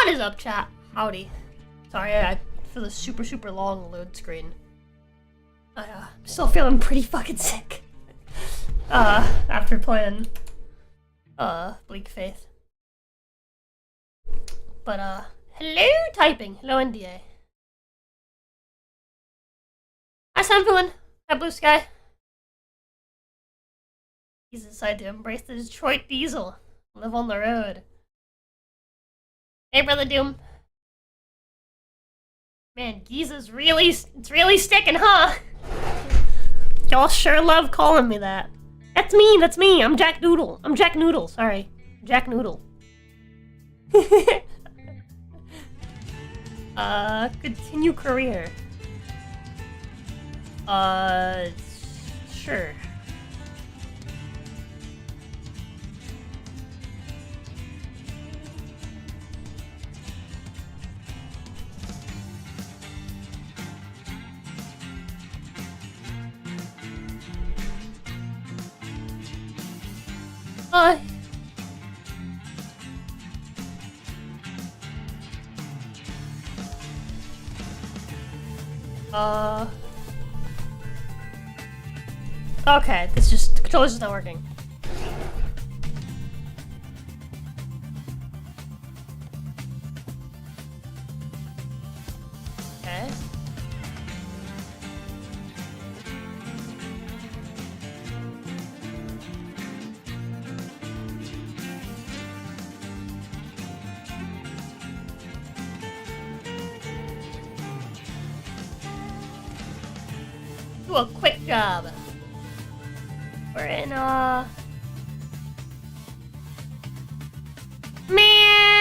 What is up, chat? Howdy. Sorry, for the super long load screen. I'm still feeling pretty fucking sick. After playing, Bleak Faith. But, hello, typing. Hello, NDA. Hi, Sunfilin. Hi, Blue Sky. He's decided to embrace the Detroit diesel. Live on the road. Hey, Brother Doom. Man, Giza's it's really sticking, huh? Y'all sure love calling me that. That's me, I'm Jack Noodle. I'm Jack Noodle, sorry. Jack Noodle. Continue career. Sure. Okay, the controller's just not working. Okay. Do a quick job. We're in, Man,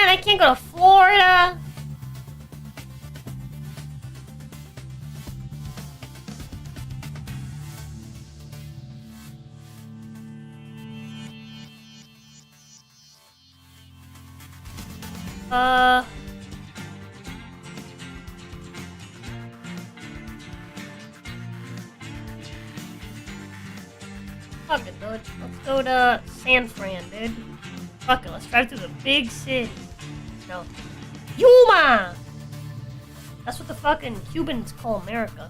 I can't go to Florida. Fuck it, dude. Let's go to San Fran, dude. Fuck it, let's drive through the big city. No. Yuma! That's what the fucking Cubans call America.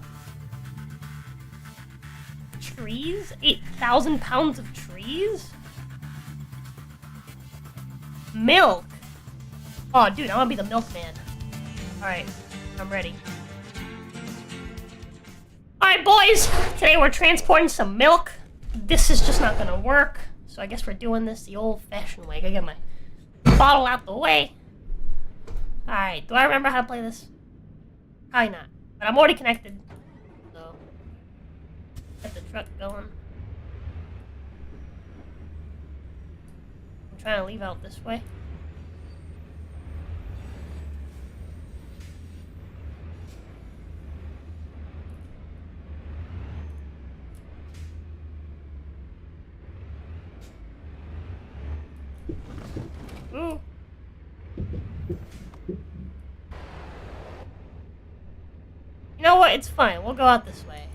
Trees? 8,000 pounds of trees? Milk! Oh, dude, I wanna be the milkman. Alright, I'm ready. Alright, boys! Today we're transporting some milk. This is just not gonna work, so I guess we're doing this the old-fashioned way. I gotta get my bottle out the way. Alright, do I remember how to play this? Probably not, but I'm already connected, so get the truck going. I'm trying to leave out this way. Ooh. You know what? It's fine. We'll go out this way.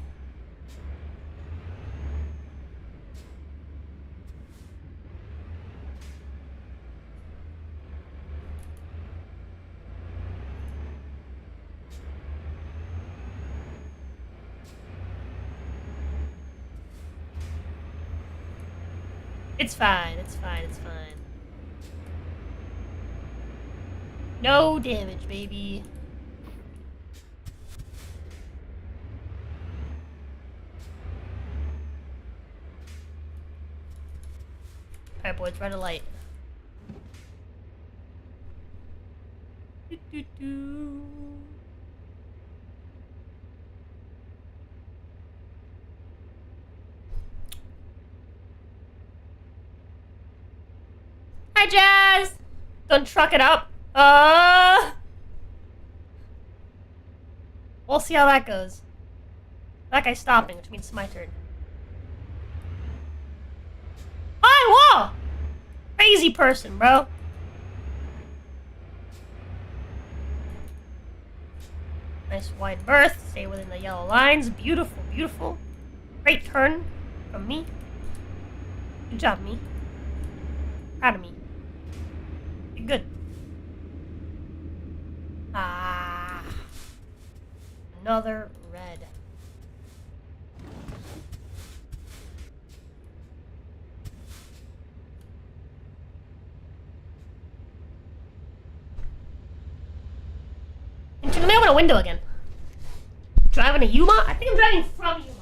It's fine. It's fine. It's fine. No damage, baby. Alright, boys, red light. Do. Hi, Jazz! Don't truck it up. We'll see how that goes. That guy's stopping, which means it's my turn. Oh, whoa! Crazy person, bro. Nice wide berth. Stay within the yellow lines. Beautiful, beautiful. Great turn from me. Good job, me. Proud of me. You're good. another red. And let me open a window again. Driving a Yuma? I think I'm driving from Yuma.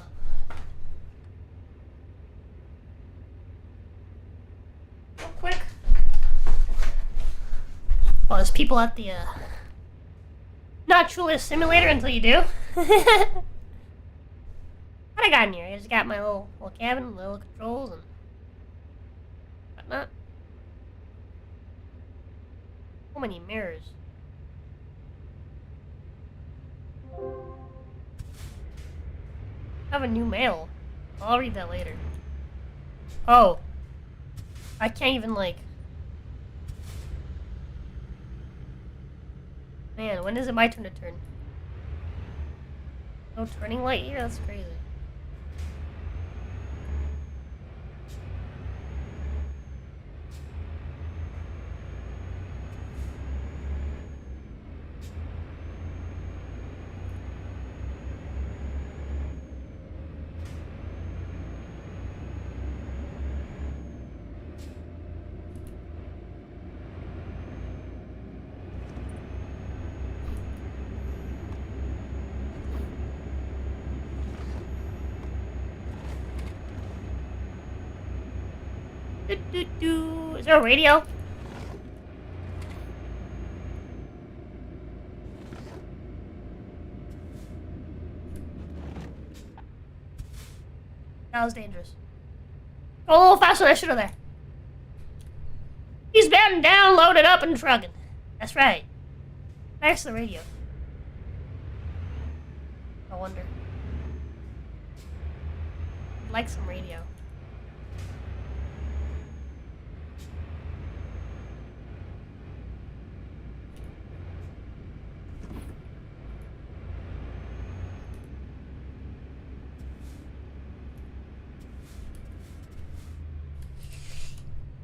Real quick. Well, there's people at the, not truly a simulator until you do. What I got in here? I just got my little cabin, little controls, and whatnot. So many mirrors. I have a new mail. I'll read that later. Oh. I can't even, like... Man, when is it my turn to turn? No turning light here? That's crazy. Is there a radio? That was dangerous. Go a little faster than I should have there. He's been down, loaded up, and trucking. That's right. Next to the radio. I wonder. I'd like some radio.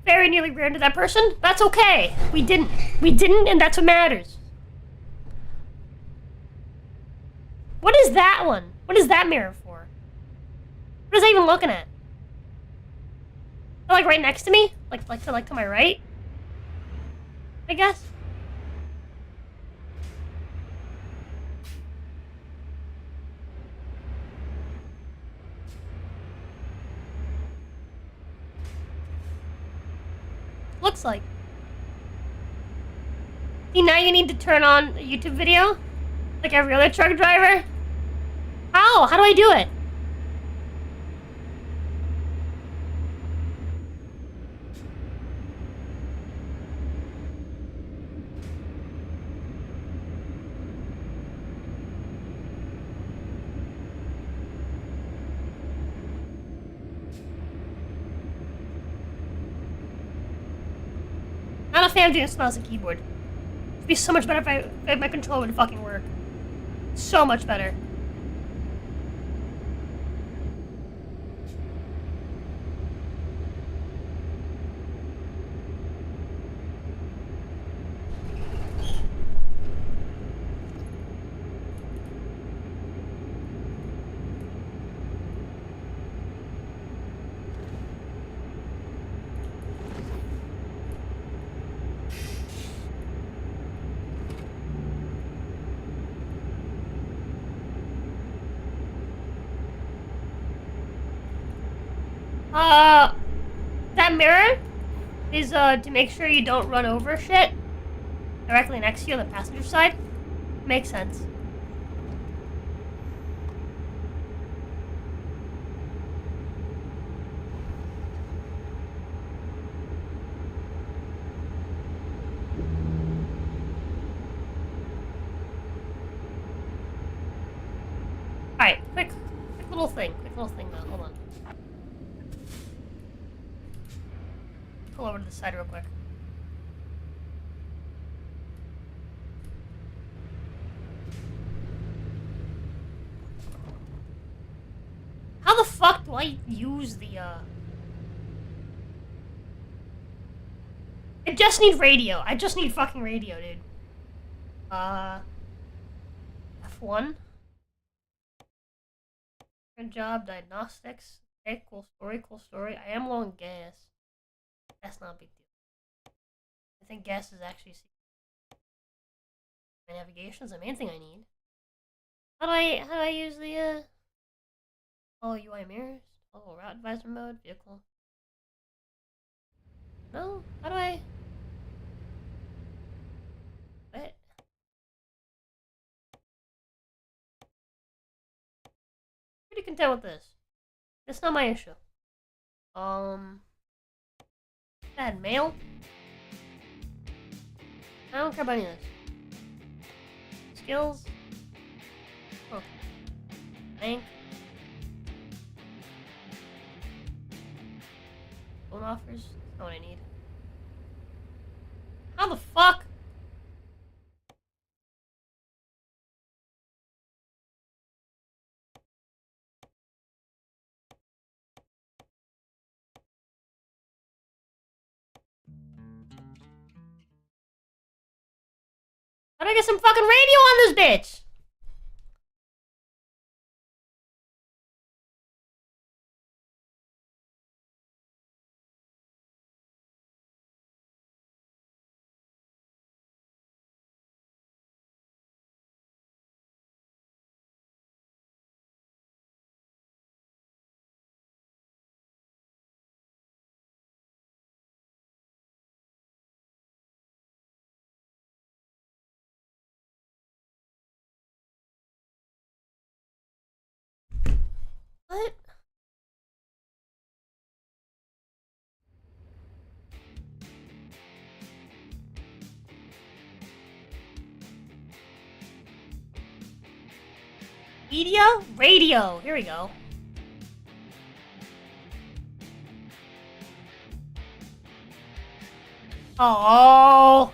Very nearly ran into that person. That's okay. We didn't, and that's what matters. What is that one? What is that mirror for? What is that even looking at? Like right next to me? Like to my right? I guess. Looks like. See, now you need to turn on a YouTube video? Like every other truck driver? How? How do I do it? Not a fan of doing this mouse and keyboard. It'd be so much better if my controller would fucking work. So much better. That mirror is, to make sure you don't run over shit directly next to you on the passenger side. Makes sense. Alright, quick little thing though, hold on. Pull over to the side real quick. How the fuck do I use the, I just need radio. I just need fucking radio, dude. F1? Good job, diagnostics. Okay, cool story, cool story. I am low on gas. That's not a big deal. I think gas is actually my navigation is the main thing I need. How do I use the oh UI mirrors? Oh, route advisor mode, vehicle. No? How do I what? Pretty content with this. It's not my issue. Bad mail. I don't care about any of this. Skills. Oh. Bank. Phone offers. That's not what I need. How the fuck? How do I get some fucking radio on this bitch? What? Media? Radio. Here we go. Oh.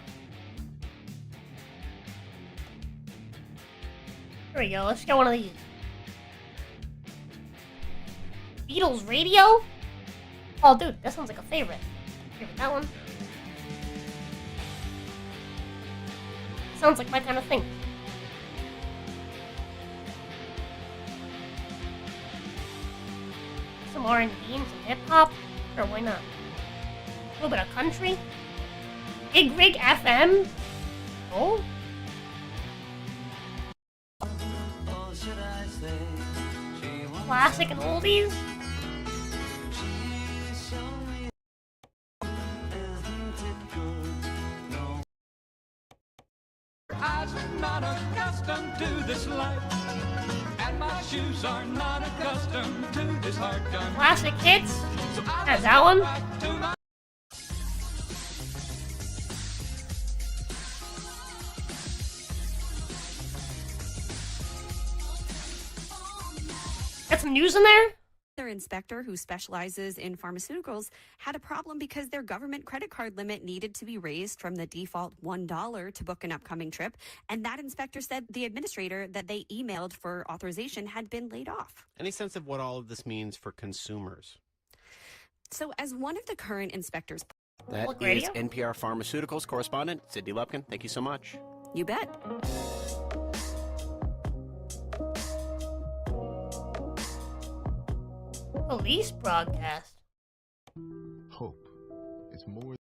Here we go. Let's get one of these. Beatles radio? Oh, dude, that sounds like a favorite. Favorite that one. Sounds like my kind of thing. Some R&B and some hip hop. Sure, why not? A little bit of country. Big Rig FM. Oh. Classic and oldies. Eyes are not accustomed to this life, and my shoes are not accustomed to this hard gun. Classic hits. That's that one. Got some news in there? Their inspector, who specializes in pharmaceuticals, had a problem because their government credit card limit needed to be raised from the default $1 to book an upcoming trip. And that inspector said the administrator that they emailed for authorization had been laid off. Any sense of what all of this means for consumers? So as one of the current inspectors... That is NPR Pharmaceuticals correspondent, Sydney Lupkin. Thank you so much. You bet. Police broadcast. Hope is more.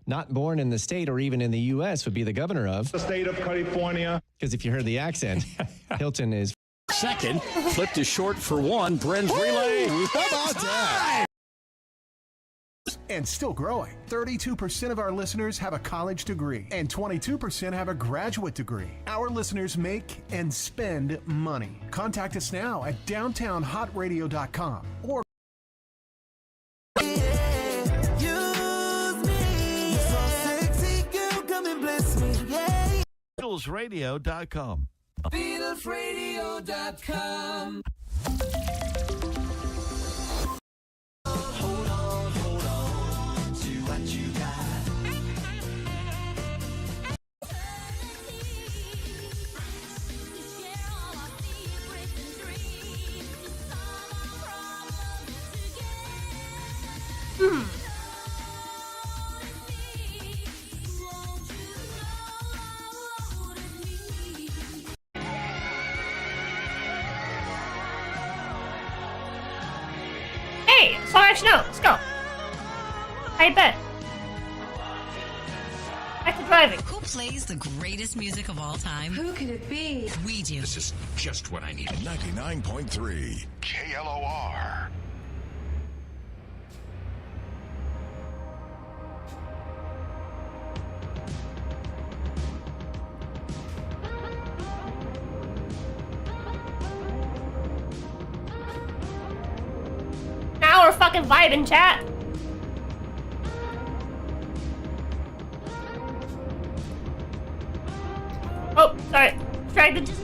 Not born in the state or even in the U.S. would be the governor of The state of California. Because if you heard the accent, Hilton is second. Flipped is short for one. Bren's relay. How about that? And still growing. 32% of our listeners have a college degree, and 22% have a graduate degree. Our listeners make and spend money. Contact us now at downtownhotradio.com or BeatlesRadio.com. BeatlesRadio.com. hey, song I actually know. Let's go. I bet. Back to driving. Who plays the greatest music of all time? Who could it be? We do. This is just what I need. 99.3 KLOR. Now we're fucking vibing, chat. Oh, sorry. Tried to just.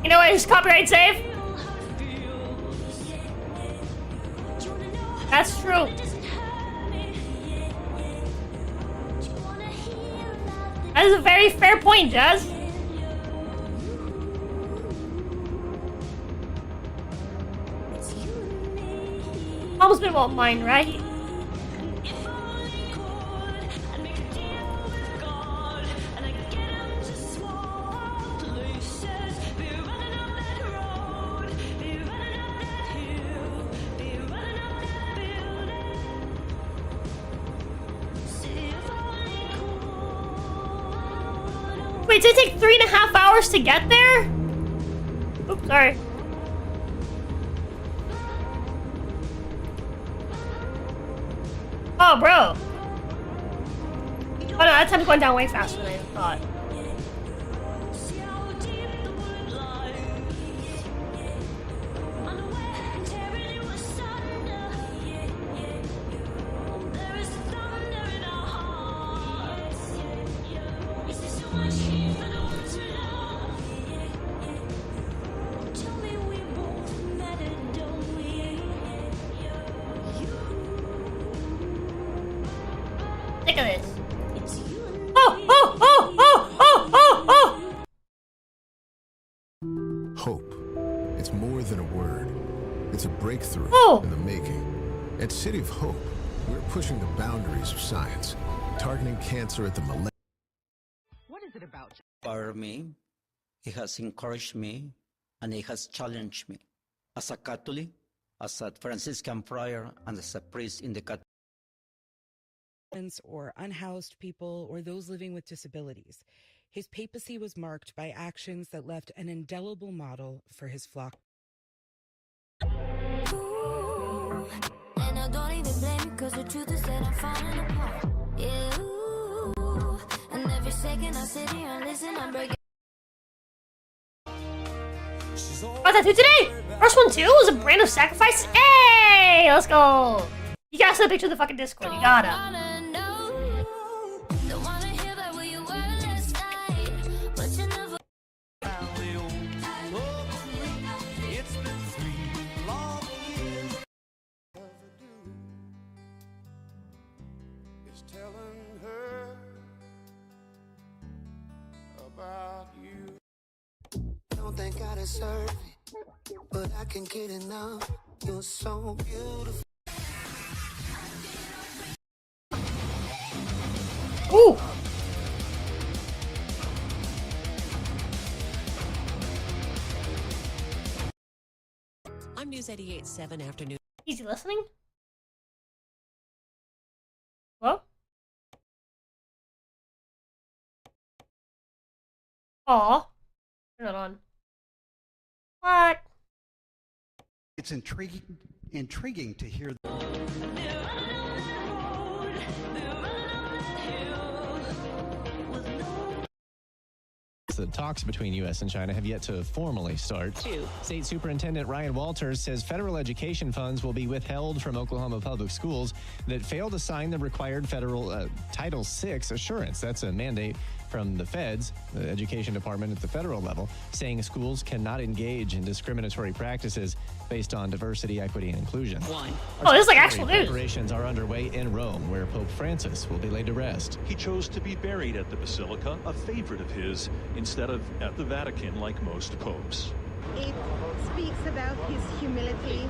You know what? It's copyright save. That's true. That is a very fair point, Jazz. Helmsman won't mind, right? Wait, did it take 3.5 hours to get there? Oops, sorry. Oh, bro. Oh no, that time's going down way faster than I thought. Look at this. Oh! Hope. It's more than a word. It's a breakthrough in the making. At City of Hope, we're pushing the boundaries of science, targeting cancer at the molecular. What is it about? For me, he has encouraged me and he has challenged me. As a Catholic, as a Franciscan friar, and as a priest in the Catholic or unhoused people or those living with disabilities. His papacy was marked by actions that left an indelible model for his flock. Ooh, and I don't even blame you, cause the truth is that I'm falling apart. Yeah, ooh, and every second I sit here and listen, I'm breaking. What's that do today? First one too was a brand of sacrifice. Hey, let's go. You gotta send a picture of the fucking Discord. You gotta. Don't think I deserve it, but I can get enough. You're so beautiful. Ooh. I'm News 88.7 Afternoon. Easy listening? Hello? Aw. Turn it on. What? It's intriguing to hear. The talks between U.S. and China have yet to formally start. State Superintendent Ryan Walters says federal education funds will be withheld from Oklahoma public schools that fail to sign the required federal Title VI assurance. That's a mandate from the feds, the education department at the federal level, saying schools cannot engage in discriminatory practices based on diversity, equity, and inclusion. Oh, this is like actual news. Preparations are underway in Rome, where Pope Francis will be laid to rest. He chose to be buried at the Basilica, a favorite of his, instead of at the Vatican like most popes. It speaks about his humility.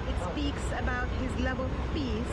It speaks about his love of peace.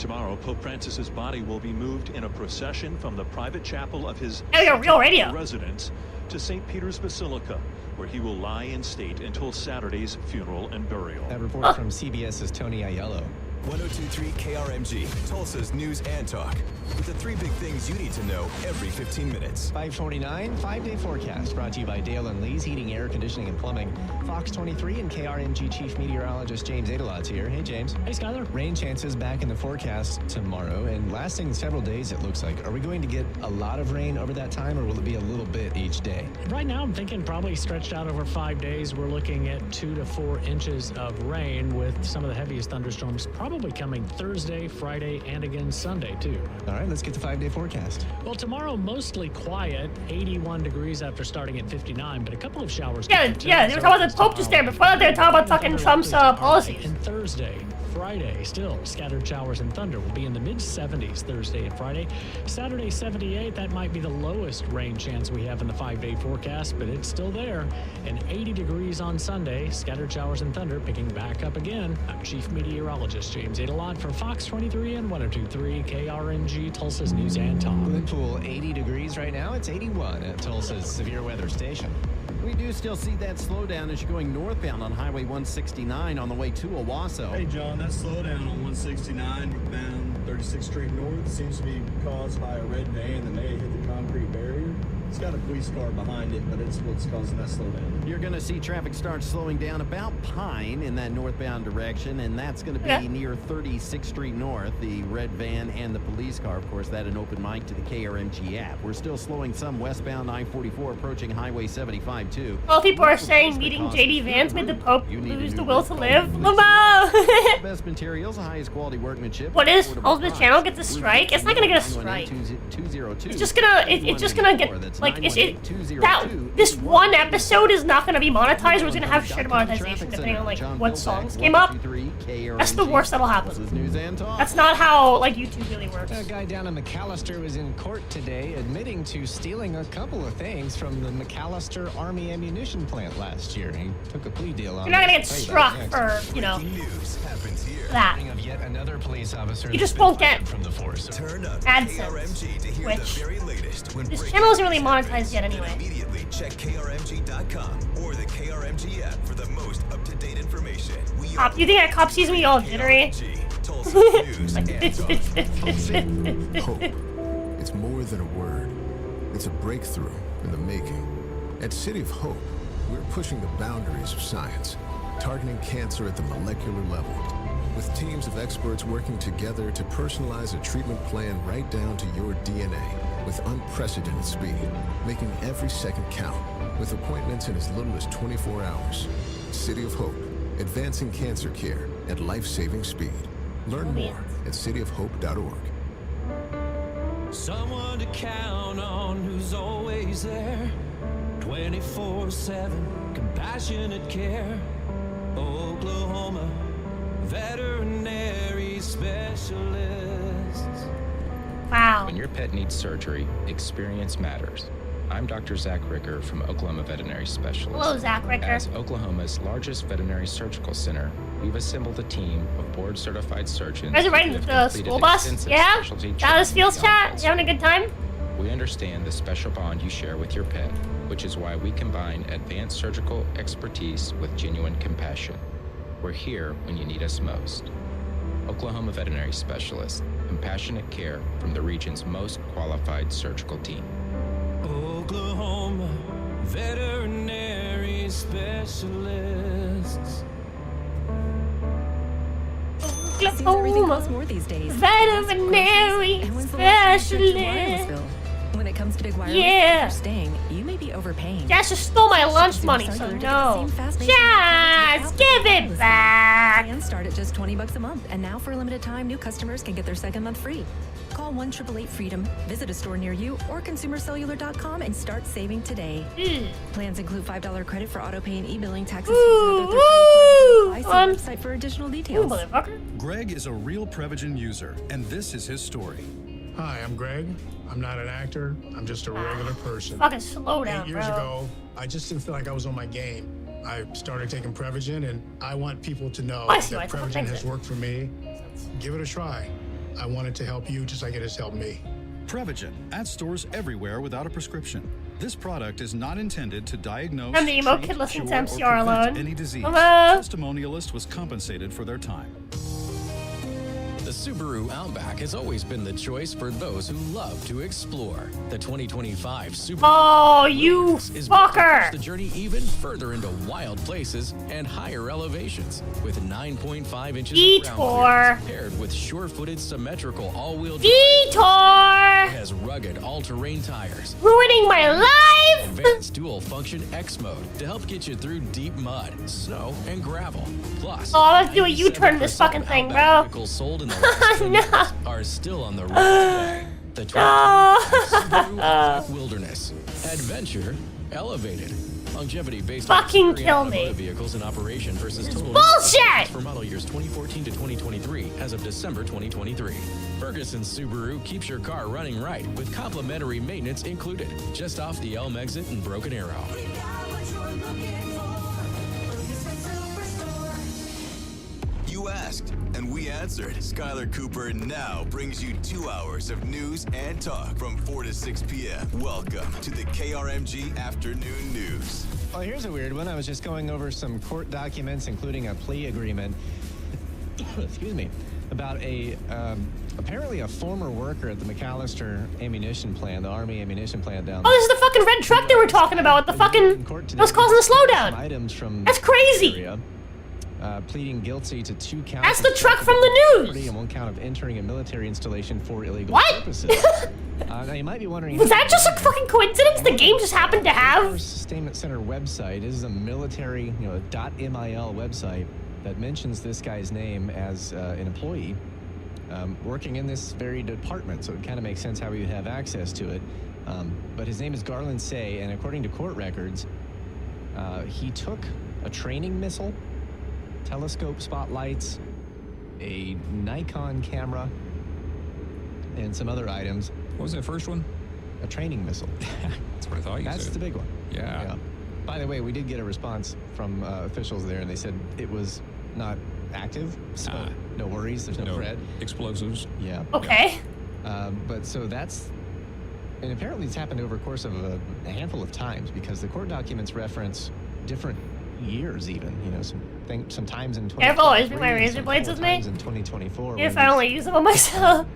Tomorrow, Pope Francis's body will be moved in a procession from the private chapel of his real radio residence to St. Peter's Basilica, where he will lie in state until Saturday's funeral and burial. That report from CBS's Tony Aiello. 102.3 KRMG, Tulsa's news and talk. With the 3 big things you need to know every 15 minutes. 5:29, 5-day forecast brought to you by Dale & Lee's Heating, Air Conditioning, and Plumbing. Fox 23 and KRMG Chief Meteorologist James Adelot's here. Hey, James. Hey, Skyler. Rain chances back in the forecast tomorrow and lasting several days, it looks like. Are we going to get a lot of rain over that time, or will it be a little bit each day? Right now, I'm thinking probably stretched out over 5 days. We're looking at 2 to 4 inches of rain, with some of the heaviest thunderstorms probably coming Thursday, Friday, and again Sunday, too. All right, let's get the 5-day forecast. Well, tomorrow, mostly quiet, 81 degrees after starting at 59, but a couple of showers. Yeah, they were talking about the Pope just there. Before that, they were talking about fucking Trump's policies. And Thursday, Friday, still scattered showers and thunder will be in the mid-70s Thursday and Friday. Saturday, 78. That might be the lowest rain chance we have in the 5-day forecast, but it's still there. And 80 degrees on Sunday, scattered showers and thunder picking back up again. I'm Chief Meteorologist James Adelot for Fox 23 and 102.3 KRMG, Tulsa's News and Talk. Glenpool, 80 degrees right now. It's 81 at Tulsa's severe weather station. We do still see that slowdown as you're going northbound on Highway 169 on the way to Owasso. Hey, John, that slowdown on 169 northbound 36th Street North seems to be caused by a red van that may have hit the concrete barrier. It's got a police car behind it, but it's what's causing that slowdown. You're going to see traffic start slowing down about Pine in that northbound direction, and that's going to be near 36th Street North. The red van and the police car, of course, that an open mic to the KRMG app. We're still slowing some westbound I-44 approaching Highway 75 too. Well, people are saying meeting J.D. Vance made the Pope lose the will to live. Lamau! Best materials, highest quality workmanship. What is Helmsman channel gets a strike? It's not gonna get a strike. It's just gonna get like this one episode is not gonna be monetized. We're gonna have shit monetization depending on like what songs came up. That's the worst that'll happen. That's not how like YouTube really works. A guy down in McAllister was in court today admitting to stealing a couple of things from the McAllister Army ammunition plant last year. He took a plea deal on it. You're not gonna get struck for, you know, that. Yet another police officer You just won't get from the force. AdSense, which this channel isn't really monetized yet anyway. Immediately check KRMG.com or the KRMG app for the most up-to-date information. Cop, you think that cop sees me all jittery? Hope. It's more than a word. It's a breakthrough in the making. At City of Hope, we're pushing the boundaries of science, targeting cancer at the molecular level, with teams of experts working together to personalize a treatment plan right down to your DNA with unprecedented speed, making every second count, with appointments in as little as 24 hours. City of Hope, advancing cancer care at life-saving speed. Learn more at cityofhope.org. Someone to count on who's always there, 24/7, compassionate care. Oklahoma veterinary specialists. Wow. When your pet needs surgery, experience matters. I'm Dr. Zach Ricker from Oklahoma Veterinary Specialists. Hello, Zach Ricker. As Oklahoma's largest veterinary surgical center, we've assembled a team of board-certified surgeons. You guys are riding the school bus? Yeah? Dallas Fields chat? You having a good time? We understand the special bond you share with your pet, which is why we combine advanced surgical expertise with genuine compassion. We're here when you need us most. Oklahoma Veterinary Specialists, compassionate care from the region's most qualified surgical team. Oklahoma veterinary specialists. Seems everything costs more these days. Veterinary specialist. When it comes to big wireless, Yeah. if you're staying, you may be overpaying. Jazz just stole my lunch money, so no. Jazz, give it back. Plans start at just $20 a month, and now for a limited time, new customers can get their second month free. Call 1-888-FREEDOM, visit a store near you, or consumercellular.com and start saving today. Plans include $5 credit for auto pay and e-billing, taxes. See website for additional details. Greg is a real Prevagen user, and this is his story. Hi, I'm Greg. I'm not an actor. I'm just a regular person. Fucking slow down, 8 years bro. ago, I just didn't feel like I was on my game. I started taking Prevagen, and I want people to know I see why that it's Prevagen has offensive. worked for me. Give it a try. I wanted to help you just like it has helped me. Prevagen at stores everywhere without a prescription. This product is not intended to diagnose, I'm the emo treat, kid listening cure, to or MCR prevent alone. any disease. Hello? Testimonialist was compensated for their time. The Subaru Outback has always been the choice for those who love to explore. The 2025 Subaru Oh, you is fucker! the journey even further into wild places and higher elevations. With 9.5 inches of ground Detour. clearance paired with sure-footed symmetrical all-wheel drive. Detour! It has rugged all-terrain tires. Ruining my life! Advanced dual-function X mode to help get you through deep mud, snow, and gravel. Plus, Oh, let's do a U-turn in this fucking thing, bro. vehicles sold in the last 10 No. years are still on the road today. The 2025 Subaru Wilderness. Adventure elevated. Longevity based Fucking on kill automotive me. vehicles in operation versus total bullshit! for model years 2014 to 2023 as of December 2023. Ferguson Subaru keeps your car running right with complimentary maintenance included. Just off the Elm exit in Broken Arrow. You asked, and we answered. Skylar Cooper now brings you 2 hours of news and talk from 4 to 6 p.m. Welcome to the KRMG Afternoon News. Well, here's a weird one. I was just going over some court documents, including a plea agreement, excuse me, about apparently a former worker at the McAllister ammunition plant, the Army ammunition plant down Oh, there. this is the fucking red truck they were talking about with the fucking... That was causing the slowdown. Items from That's crazy. area, pleading guilty to 2 counts. That's the of truck from the news. And 1 count of entering a military installation for illegal What? purposes. Now you might be wondering, Was that just a fucking coincidence the game just happened to have? Sustainment Center website is a military, .mil website that mentions this guy's name as an employee working in this very department, so it kind of makes sense how he would have access to it. But his name is Garland Say, and according to court records, he took a training missile, telescope spotlights, a Nikon camera, and some other items. What was that first one? A training missile. That's what I thought you said. That's the big one. Yeah. By the way, we did get a response from officials there, and they said it was not active, so no worries. There's no threat. Explosives. Yeah. Okay. But so that's, and apparently it's happened over the course of a handful of times because the court documents reference different years, even. Some times in 2023. Careful, always bring my razor blades with me. Times in 2024. If I only use them on myself.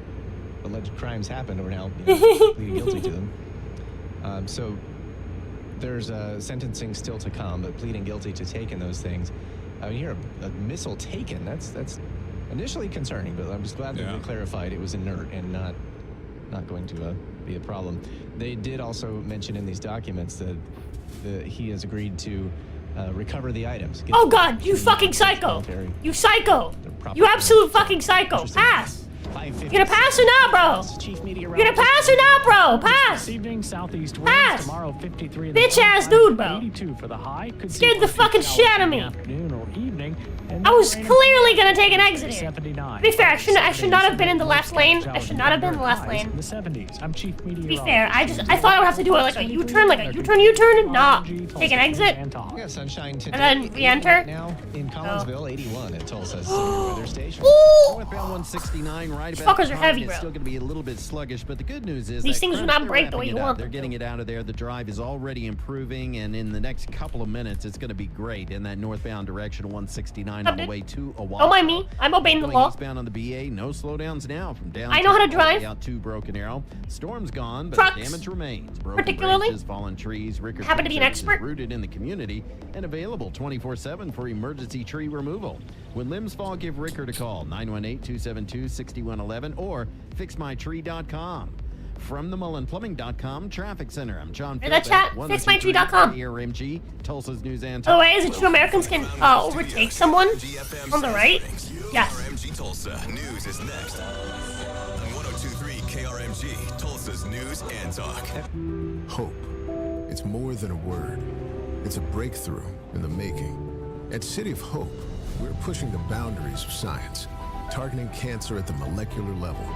Alleged crimes happened, or now pleading guilty to them. So there's sentencing still to come, but pleading guilty to taking those things. I mean, here a missile taken. That's initially concerning, but I'm just glad that we clarified it was inert and not going to be a problem. They did also mention in these documents that he has agreed to recover the items. Oh God, you fucking psycho! You psycho! You absolute fucking psycho! Pass! You gonna pass or not, bro? You gonna pass or not, bro? Pass! This evening, southeast winds. Pass! Tomorrow, 53. Bitch ass dude, bro. 82 for the high. Could Scared the fucking shit out of me. Afternoon or evening. I was clearly gonna take an exit here. 79. To be fair, I should not have been in the left lane. I should not have been in the left lane. The 70s. I'm chief To meteorologist. be fair, I thought I would have to do it like a U-turn, and not take an exit, Yeah, sunshine today. and then re-enter. Now in Collinsville, 81 at Tulsa's weather station. Northbound 169, right These about fuckers are the heavy, time. bro. It's still going to be a little bit sluggish, but the good news is These that things do crowds, not they're break the way wrapping you it up. want They're them getting it out of there. The drive is already improving, and in the next couple of minutes, it's going to be great in that northbound direction of 169 on the way to Oahu. Don't mind me. I'm obeying the Going law. eastbound on the BA, no slowdowns now from down. I know how to drive. Out to Broken Arrow. Storm's gone, but Trucks. damage remains. Broken Particularly. branches, fallen trees. Rickard Happen to be an Service is expert. rooted in the community and available 24/7 for emergency tree removal. When limbs fall, give Rickard a call 918-272-6111 or fixmytree.com. From the MullenPlumbing.com Traffic Center, I'm John Hear that, Philbin, chat? Fixmytree.com. KRMG, Tulsa's News and By the way, is it true Americans can overtake someone on the right? Yes. KRMG Tulsa. News is next. On 102.3 KRMG, Tulsa's News and Talk. Hope. It's more than a word. It's a breakthrough in the making. At City of Hope, we're pushing the boundaries of science, targeting cancer at the molecular level,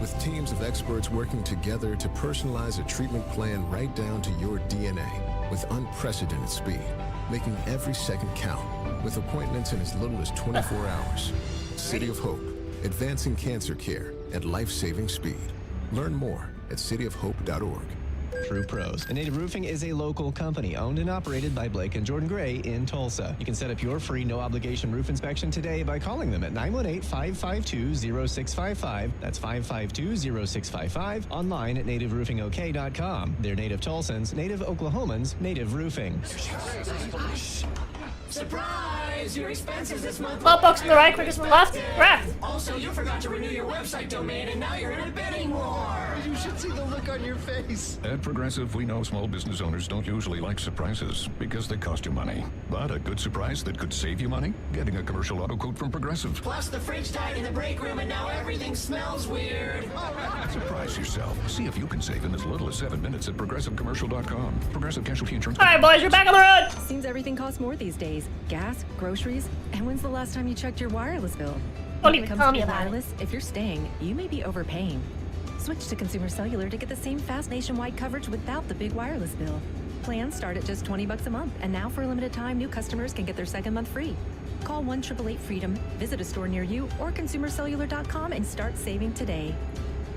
with teams of experts working together to personalize a treatment plan right down to your DNA with unprecedented speed, making every second count, with appointments in as little as 24 hours. City of Hope, advancing cancer care, at life-saving speed. Learn more at cityofhope.org. True Pros. Native Roofing is a local company owned and operated by Blake and Jordan Gray in Tulsa. You can set up your free no-obligation roof inspection today by calling them at 918-552-0655. That's 552-0655. Online at nativeroofingok.com. They're native Tulsans, native Oklahomans, native roofing. Surprise! Your expenses this month. Low bucks to the right, quickest from the left. Correct. Also, you forgot to renew your website domain, and now you're in a bidding war. You should see the look on your face. At Progressive, we know small business owners don't usually like surprises because they cost you money. But a good surprise that could save you money? Getting a commercial auto quote from Progressive. Plus, the fridge died in the break room, and now everything smells weird. Surprise yourself. See if you can save in as little as 7 minutes at progressivecommercial.com. Progressive Casualty Insurance. All right, boys, you're back on the road. Seems everything costs more these days. Gas, groceries, and when's the last time you checked your wireless bill? Don't even tell me about wireless, if you're staying, you may be overpaying. Switch to Consumer Cellular to get the same fast nationwide coverage without the big wireless bill. Plans start at just $20 a month, and now for a limited time, new customers can get their second month free. Call 1-888-FREEDOM, visit a store near you, or consumercellular.com and start saving today.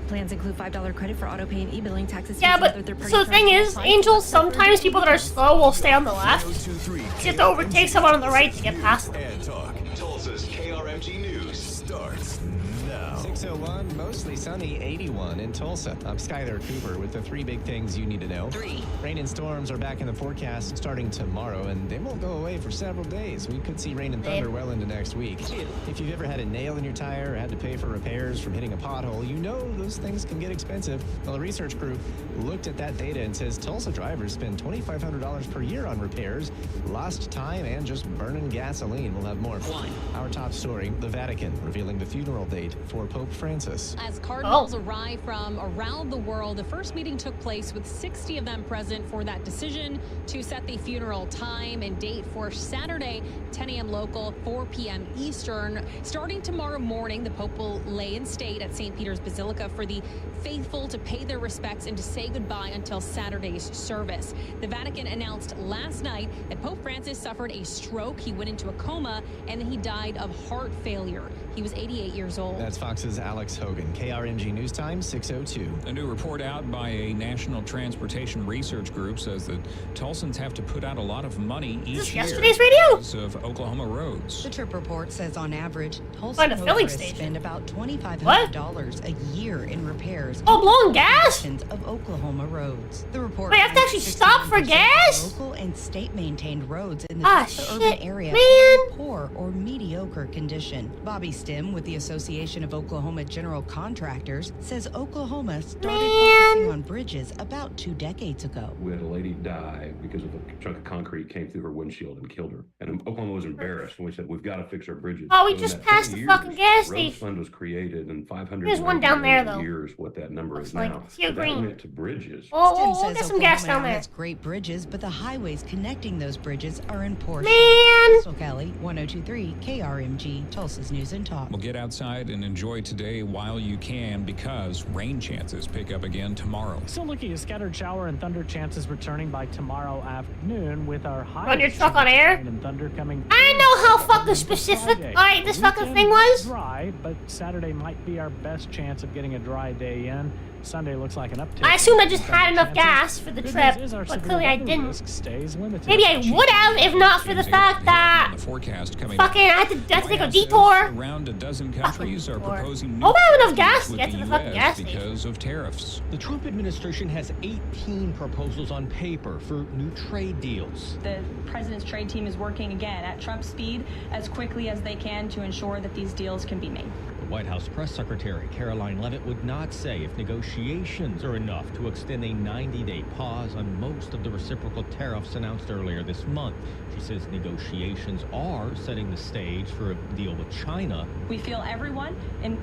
Plans include $5 credit for auto pay and e-billing, taxes. Yeah, but so the thing is, Angel, sometimes people that are slow will stay on the left. You have to overtake someone on the right to get past them. And talk. Tulsa's KRMG News starts now. 601, mostly sunny, 81 in Tulsa. I'm Skylar Cooper with the 3 big things you need to know. 3. Rain and storms are back in the forecast starting tomorrow, and they won't go away for several days. We could see rain and thunder well into next week. 2. If you've ever had a nail in your tire or had to pay for repairs from hitting a pothole, you know those things can get expensive. Well, a research group looked at that data and says Tulsa drivers spend $2,500 per year on repairs, lost time, and just burning gasoline. We'll have more. 1. Our top story, the Vatican revealing the funeral date for Pope Francis. As cardinals arrive from around the world, the first meeting took place with 60 of them present for that decision to set the funeral time and date for Saturday, 10 a.m. local, 4 p.m. Eastern. Starting tomorrow morning, the Pope will lay in state at St. Peter's Basilica for the faithful to pay their respects and to say goodbye until Saturday's service. The Vatican announced last night that Pope Francis suffered a stroke. He went into a coma and then he died of heart failure. He was 88 years old. That's Fox's Alex Hogan. KRMG News Time, 6:02. A new report out by a national transportation research group says that Tulsans have to put out a lot of money each year yesterday's radio? because of Oklahoma roads. The trip report says on average, Find a Tulsa filling motorists station. spend about $2,500 a year in repairs. Oh, blowing gas? Of Oklahoma roads. The report. Wait, I have to actually stop for gas? Local and state-maintained roads in the shit, urban area man. are in poor or mediocre condition. Bobby Stim with the Association of Oklahoma General Contractors says Oklahoma started focusing on bridges about 2 decades ago. We had a lady die because of a chunk of concrete came through her windshield and killed her. And Oklahoma was embarrassed, and we said, we've got to fix our bridges. Oh, we So in just that passed 20 the fucking gas Roads station. Fund was created, and 500 There's one down there, though. years what that number is like now. teal But that green. went to bridges. Oh, Stim get says some gas Oklahoma down there. has great bridges, but the highways connecting those bridges are in poor shape. Man! Crystal Kelly, 1023 KRMG, Tulsa's News and Talk. Well, get outside and enjoy today while you can because rain chances pick up again tomorrow. Still looking at scattered shower and thunder chances returning by tomorrow afternoon with our high. Run your truck on air? And thunder coming. I know how fucking specific this fucking thing was. Dry, but Saturday might be our best chance of getting a dry day in. Sunday looks like an uptick. I assumed I just had enough gas for the Good trip, news is our but severe clearly I weather didn't. risk stays limited. Maybe I would have if not for the fact that The forecast coming fucking I had to take a detour. Around a dozen countries are proposing Oh, I have enough new gas tariffs to with get to the fucking US gas station. because of tariffs. The Trump administration has 18 proposals on paper for new trade deals. The president's trade team is working again at Trump speed as quickly as they can to ensure that these deals can be made. The White House press secretary Caroline Leavitt would not say if negotiations are enough to extend a 90-day pause on most of the reciprocal tariffs announced earlier this month. She says negotiations are setting the stage for a deal with China. We feel everyone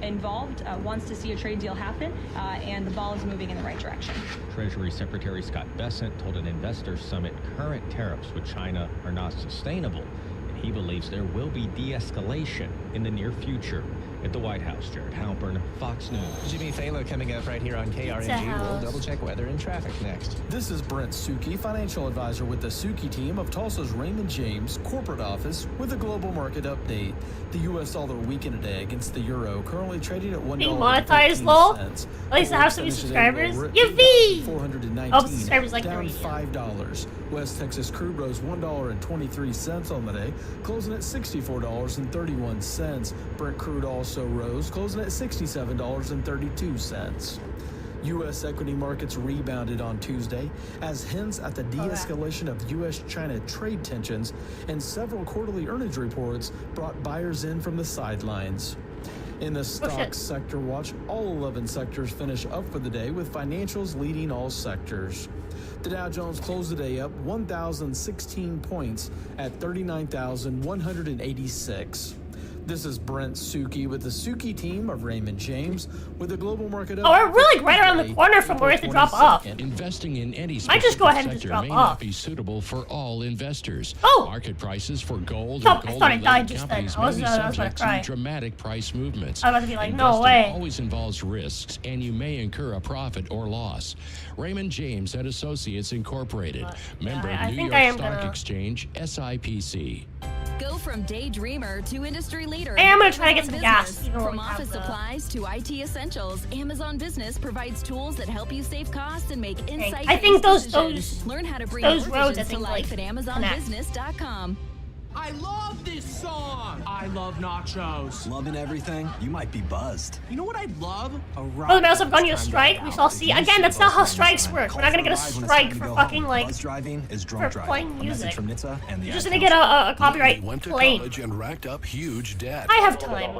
involved wants to see a trade deal happen, and the ball is moving in the right direction. Treasury Secretary Scott Bessent told an investor summit current tariffs with China are not sustainable, and he believes there will be de-escalation in the near future. At the White House, Jared Halpern, Fox News. Jimmy Fallon coming up right here on KRMG. We'll double-check weather and traffic next. This is Brent Suki, financial advisor with the Suki team of Tulsa's Raymond James corporate office with a global market update. The U.S. dollar weakened today against the euro, currently trading at $1. Being monetized, lol. At least I have some subscribers. Yippee! Oh, subscribers like down the $5. West Texas crude rose $1.23 on the day, closing at $64.31. Brent crude also rose, closing at $67.32. U.S. equity markets rebounded on Tuesday as hints at the de-escalation of U.S.-China trade tensions and several quarterly earnings reports brought buyers in from the sidelines. In the stocks sector watch, all 11 sectors finish up for the day with financials leading all sectors. The Dow Jones closed the day up 1,016 points at 39,186. This is Brent Suki with the Suki team of Raymond James with a global market. Oh, we're really right around the corner from where we have to drop off. Investing in any Might just go ahead and just sector drop may off. not be suitable for all investors. Oh! Market prices for gold Oh, and I gold thought I died related just then. companies I was may be about to subject cry. to dramatic price movements. I was about to be like, no Investing way. always involves risks, and you may incur a profit or loss. Raymond James and Associates Incorporated, member I of New think York I am Stock gonna- Exchange, SIPC. Go from daydreamer to industry leader. Hey, I'm gonna try to get Amazon some gas, Business. even though From we have office the- supplies to IT essentials, Amazon Business provides tools that help you save costs and make insight. I think those learn how to bring those your roads, I visions think, to life like, at AmazonBusiness.com. I love this song. I love nachos. Loving everything? You might be buzzed. You know what I love? A ride. Oh, the mouse have gone to a strike. We shall see. Again, that's not how strikes work. We're not gonna get a strike for fucking like Buzz driving is drunk for driving. playing A music. message from NHTSA and the You're just gonna get a copyright He went to claim. college and racked up huge debt. I have time.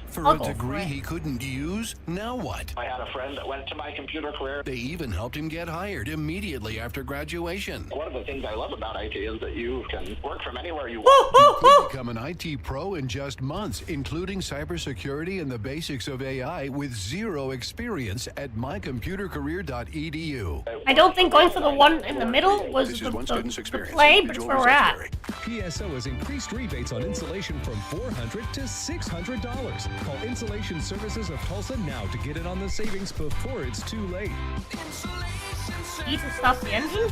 For I'll a go for degree it. he couldn't use, now what? I had a friend that went to my computer career. They even helped him get hired immediately after graduation. One of the things I love about IT is that you can work from anywhere you You want. could become an IT pro in just months, including cybersecurity and the basics of AI with zero experience at mycomputercareer.edu. I don't think going for the one in the middle was This the is one student's the experience. play, but it's where we're at. PSO has increased rebates on insulation from $400 to $600. Call Insulation Services of Tulsa now to get in on the savings before it's too late. Need to stop the engine?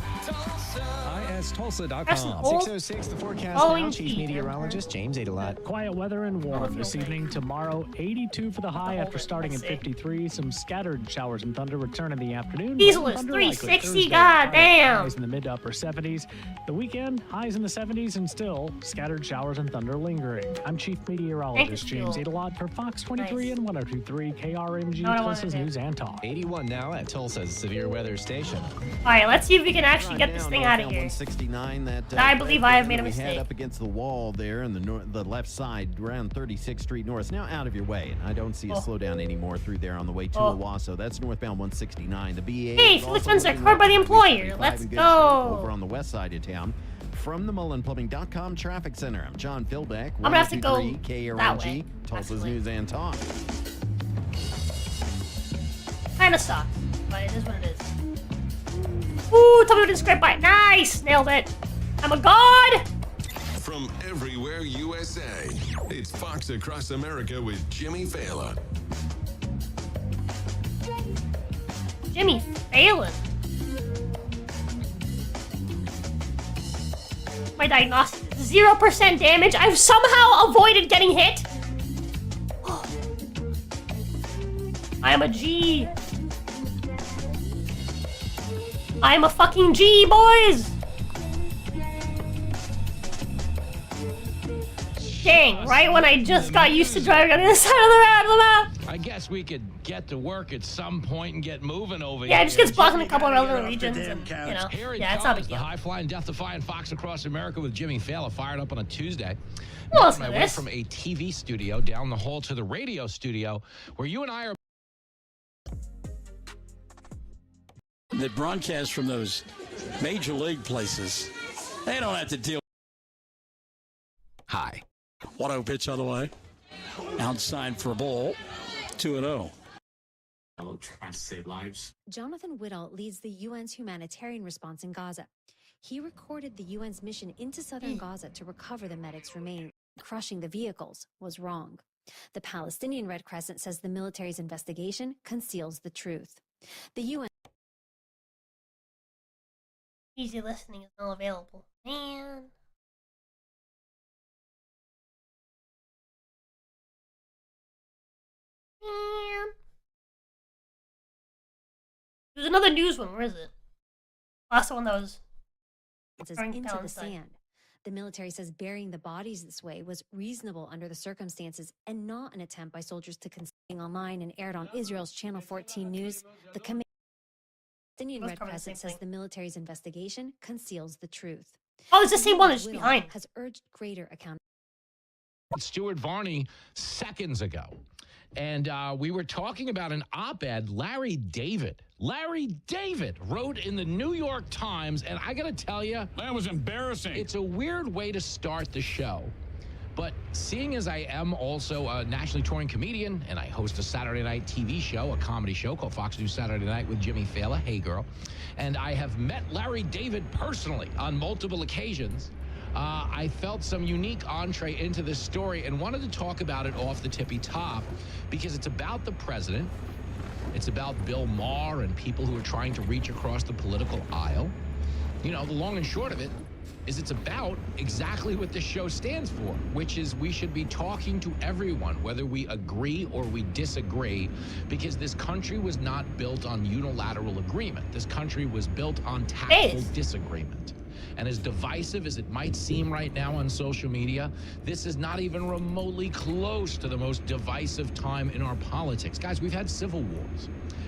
ISTulsa.com. 6:06, the forecast now. Chief Meteorologist James Adelot. Quiet weather and warm this evening. Tomorrow, 82 for the high after starting at 53. Some scattered showers and thunder return in the afternoon. Diesel is Thunder likely 360, Thursday, god Friday, damn. Highs in the mid to upper 70s. The weekend, highs in the 70s and still scattered showers and thunder lingering. I'm Chief Meteorologist James Adelot for Fox 23 and 102.3 KRMG, No, I don't wanna Tulsa's do. News and Talk. 81 now at Tulsa's severe weather station. Alright, let's see if we can actually get this Down thing out of northbound here. 169, that I believe I have made a we mistake. had up against the wall there in the left side around 36th Street North. It's now out of your way, and I don't see a slowdown anymore through there on the way to Owasso. That's northbound 169. The BA. Hey, is Felix also Spencer, looking covered by the right employer. 35 Let's in good go. shape over on the west side of town. From the MullenPlumbing.com Traffic Center, I'm John Philbeck. I'm gonna have to go 102.3 that KRMG, way, Tulsa's News and Talk. Kinda sucks, but it is what it is. Ooh, tell me we didn't scrape by it. Nice! Nailed it. I'm a god! From everywhere USA, it's Fox Across America with Jimmy Fallon. Jimmy Fallon. My diagnostic, 0% damage. I've somehow avoided getting hit. I am a G. I'm a fucking G, boys. Dang, right when I just got used to driving on the other side of the map. I guess we could get to work at some point and get moving over here. Yeah, it just gets blocked in a couple of other regions, and, you know, Here it yeah, it's not a comes, big the deal. high-flying, death-defying Fox Across America with Jimmy Fallon fired up on a Tuesday. Well, Making listen my to way this. from a TV studio down the hall to the radio studio, where you and I are. That broadcast from those major league places, they don't have to deal. Hi. 1-0 pitch on the way. Outside for a ball. 2-0. Trying to save lives. Jonathan Whittle leads the UN's humanitarian response in Gaza. He recorded the UN's mission into southern Gaza to recover the medics' remains. Crushing the vehicles was wrong. The Palestinian Red Crescent says the military's investigation conceals the truth. The UN... Easy listening is not available. Man. There's another news one. Where is it? Last one that was into the sand. The military says burying the bodies this way was reasonable under the circumstances and not an attempt by soldiers to conceal. Online and aired on Israel's Channel 14 News. The Palestinian Red Crescent says the military's investigation conceals the truth. Oh, it's the same one that's just behind. Has urged greater accountability. Stuart Varney seconds ago. And we were talking about an op-ed Larry David wrote in the New York Times, and I gotta tell you, that was embarrassing. It's a weird way to start the show. But seeing as I am also a nationally touring comedian, and I host a Saturday night TV show, a comedy show called Fox News Saturday Night with Jimmy Fallon, Hey Girl, and I have met Larry David personally on multiple occasions, I felt some unique entree into this story and wanted to talk about it off the tippy top because it's about the president. It's about Bill Maher and people who are trying to reach across the political aisle. You know, the long and short of it is it's about exactly what this show stands for, which is we should be talking to everyone, whether we agree or we disagree, because this country was not built on unilateral agreement. This country was built on tactful disagreement. And as divisive as it might seem right now on social media, this is not even remotely close to the most divisive time in our politics. Guys, we've had civil wars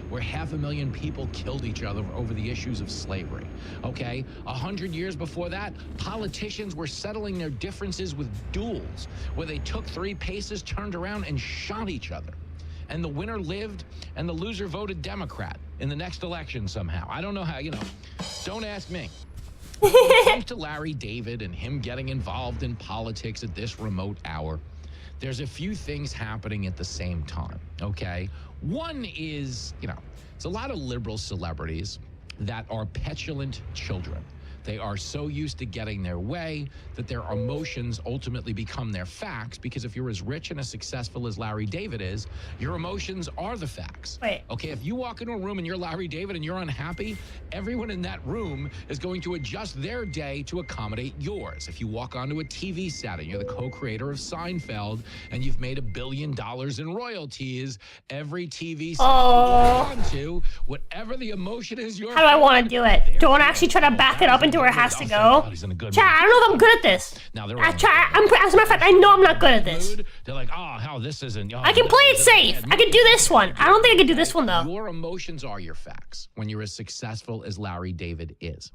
where 500,000 people killed each other over the issues of slavery, okay? 100 years before that, politicians were settling their differences with duels, where they took 3 paces, turned around, and shot each other. And the winner lived, and the loser voted Democrat in the next election somehow. I don't know how, you know, don't ask me. When it comes to Larry David and him getting involved in politics at this remote hour, there's a few things happening at the same time, okay? One is, you know, it's a lot of liberal celebrities that are petulant children. They are so used to getting their way that their emotions ultimately become their facts, because if you're as rich and as successful as Larry David is, your emotions are the facts. Wait. Okay, if you walk into a room and you're Larry David and you're unhappy, everyone in that room is going to adjust their day to accommodate yours. If you walk onto a TV set and you're the co-creator of Seinfeld and you've made $1 billion in royalties, every TV set you walk onto, whatever the emotion is, how do I want to do it? Don't actually try to back it up into where it has to go. Chat, I don't know if I'm good at this. Now they're as a matter of fact, I know I'm not good at this. They're like, oh, how this isn't. I can play it safe. I can do this one. I don't think I can do this one, though. Your emotions are your facts when you're as successful as Larry David is.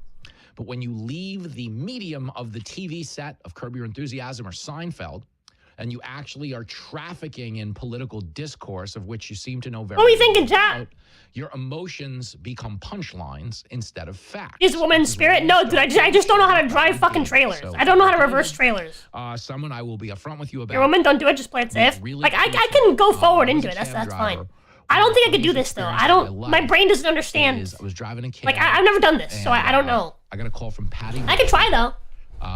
But when you leave the medium of the TV set of Curb Your Enthusiasm or Seinfeld, and you actually are trafficking in political discourse of which you seem to know very what are you thinking, chat? Your emotions become punchlines instead of facts. Is woman spirit? No, dude, I just don't know how to drive fucking trailers. I don't know how to reverse trailers. Someone I will be upfront with you about. Your woman, don't do it, just play it safe. Like, I can go forward into it, that's fine. I don't think I could do this, though. My brain doesn't understand. I was driving a cab. Like, I've never done this, so I don't know. I got a call from Patty. I can try, though.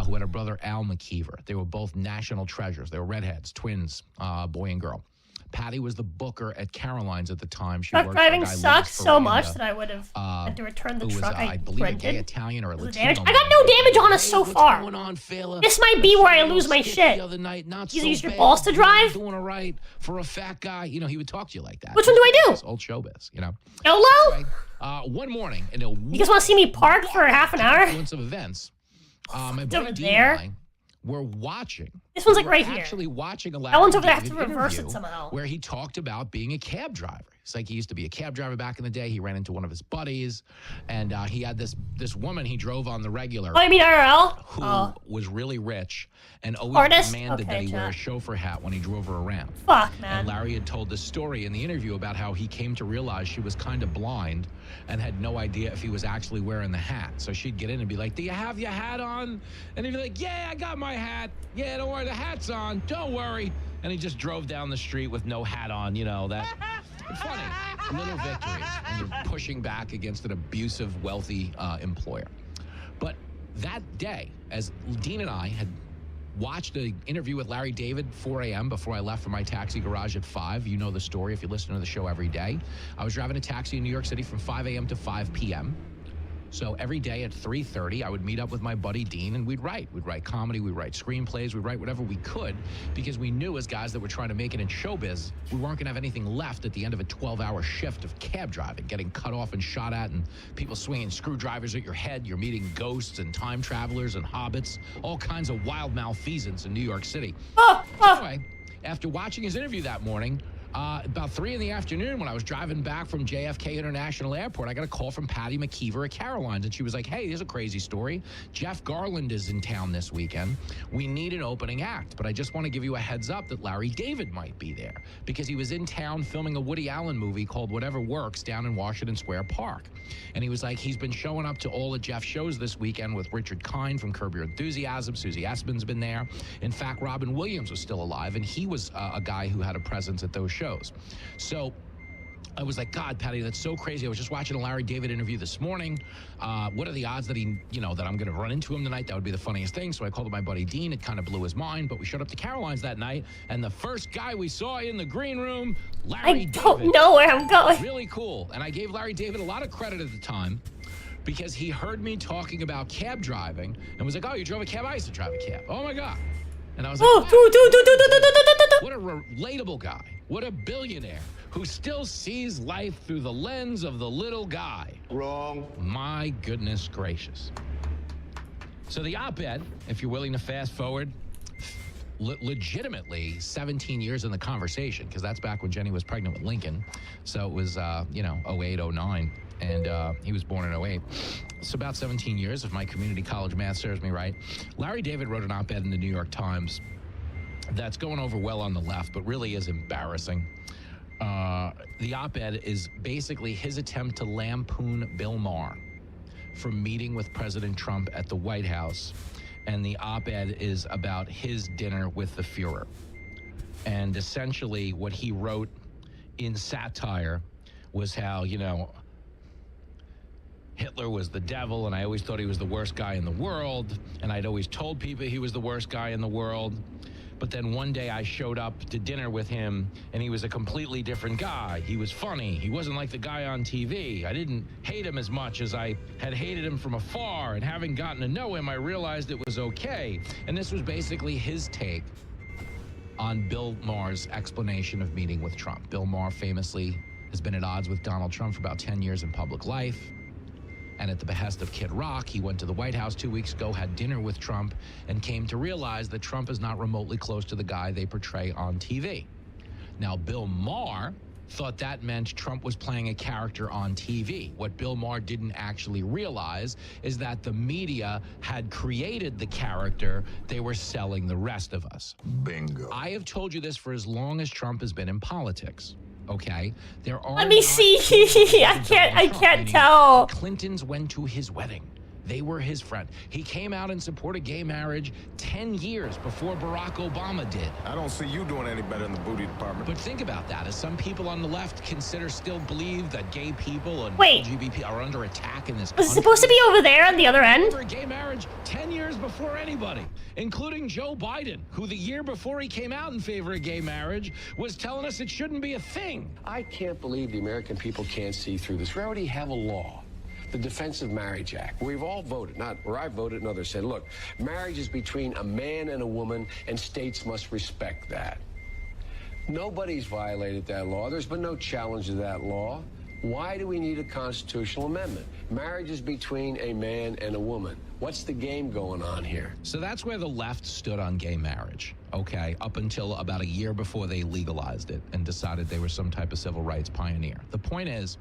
Who had a brother, Al McKeever. They were both national treasures. They were redheads, twins, boy and girl. Patty was the booker at Caroline's at the time. She truck driving sucks so much that I would have had to return the truck I believe rented. a gay Italian or a Latino. I got no damage on us so far. This might be where I lose my shit. You use your balls to drive? Doing all right for a fat guy. You know, he would talk to you like that. Which one do I do? It's old showbiz, you know. YOLO? Anyway, one morning, in you guys want to see me park for half an hour? Of events. My it's buddy over Dean there. and I were watching. This one's like right here. Actually watching a that one's over there. I have to David reverse it interview somehow. Where he talked about being a cab driver. It's like he used to be a cab driver back in the day. He ran into one of his buddies, and he had this woman he drove on the regular. Oh, you mean IRL? Who was really rich and always demanded that he wear a chauffeur hat when he drove her around. Fuck, man. And Larry had told this story in the interview about how he came to realize she was kind of blind and had no idea if he was actually wearing the hat. So she'd get in and be like, "Do you have your hat on?" And he'd be like, "Yeah, I got my hat. Yeah, don't worry, the hat's on. Don't worry." And he just drove down the street with no hat on, you know, that. It's funny, little victories, and you're pushing back against an abusive, wealthy employer. But that day, as Dean and I had watched an interview with Larry David 4 a.m. before I left for my taxi garage at 5. You know the story if you listen to the show every day. I was driving a taxi in New York City from 5 a.m. to 5 p.m. So every day at 3:30, I would meet up with my buddy Dean, and we'd write. We'd write comedy, we'd write screenplays, we'd write whatever we could, because we knew as guys that were trying to make it in showbiz, we weren't going to have anything left at the end of a 12-hour shift of cab driving, getting cut off and shot at, and people swinging screwdrivers at your head. You're meeting ghosts and time travelers and hobbits, all kinds of wild malfeasance in New York City. Anyway, after watching his interview that morning, about 3 in the afternoon, when I was driving back from JFK International Airport, I got a call from Patty McKeever at Caroline's, and she was like, hey, here's a crazy story. Jeff Garland is in town this weekend. We need an opening act, but I just want to give you a heads up that Larry David might be there, because he was in town filming a Woody Allen movie called Whatever Works down in Washington Square Park. And he was like, he's been showing up to all of Jeff's shows this weekend with Richard Kind from Curb Your Enthusiasm. Susie Essman's been there. In fact, Robin Williams was still alive, and he was a guy who had a presence at those shows. So I was like, God, Patty, that's so crazy. I was just watching a Larry David interview this morning. What are the odds that he, that I'm going to run into him tonight? That would be the funniest thing. So I called up my buddy Dean. It kind of blew his mind, but we showed up to Caroline's that night, and the first guy we saw in the green room, Larry David. I don't know where I'm going. Really cool. And I gave Larry David a lot of credit at the time, because he heard me talking about cab driving and was like, oh, you drove a cab? I used to drive a cab. Oh, my God. And I was like, what a relatable guy. What a billionaire who still sees life through the lens of the little guy. Wrong. My goodness gracious. So the op-ed, if you're willing to fast forward, legitimately 17 years in the conversation, because that's back when Jenny was pregnant with Lincoln. So it was, 08, 09. And he was born in 08. So about 17 years, if my community college math serves me right. Larry David wrote an op-ed in the New York Times that's going over well on the left, but really is embarrassing. The op-ed is basically his attempt to lampoon Bill Maher for meeting with President Trump at the White House. And the op-ed is about his dinner with the Fuhrer. And essentially what he wrote in satire was how, Hitler was the devil, and I always thought he was the worst guy in the world, and I'd always told people he was the worst guy in the world. But then one day I showed up to dinner with him, and he was a completely different guy. He was funny. He wasn't like the guy on TV. I didn't hate him as much as I had hated him from afar, and having gotten to know him, I realized it was okay. And this was basically his take on Bill Maher's explanation of meeting with Trump. Bill Maher famously has been at odds with Donald Trump for about 10 years in public life. And at the behest of Kid Rock, he went to the White House 2 weeks ago, had dinner with Trump, and came to realize that Trump is not remotely close to the guy they portray on TV. Now, Bill Maher thought that meant Trump was playing a character on TV. What Bill Maher didn't actually realize is that the media had created the character. They were selling the rest of us. Bingo. I have told you this for as long as Trump has been in politics. Okay, there are. Let me see. I can't tell. Clintons went to his wedding. They were his friend. He came out and supported gay marriage 10 years before Barack Obama did. I don't see you doing any better in the booty department. But think about that. As some people on the left still believe that gay people and Wait. LGBT are under attack in this Was country. it supposed to be over there on the other end? For gay marriage 10 years before anybody, including Joe Biden, who the year before he came out in favor of gay marriage was telling us it shouldn't be a thing. I can't believe the American people can't see through this. We already have a law, the Defense of Marriage Act. We've all voted, not where I voted and others said, look, marriage is between a man and a woman, and states must respect that. Nobody's violated that law. There's been no challenge to that law. Why do we need a constitutional amendment? Marriage is between a man and a woman. What's the game going on here? So that's where the left stood on gay marriage, okay, up until about a year before they legalized it and decided they were some type of civil rights pioneer. The point is,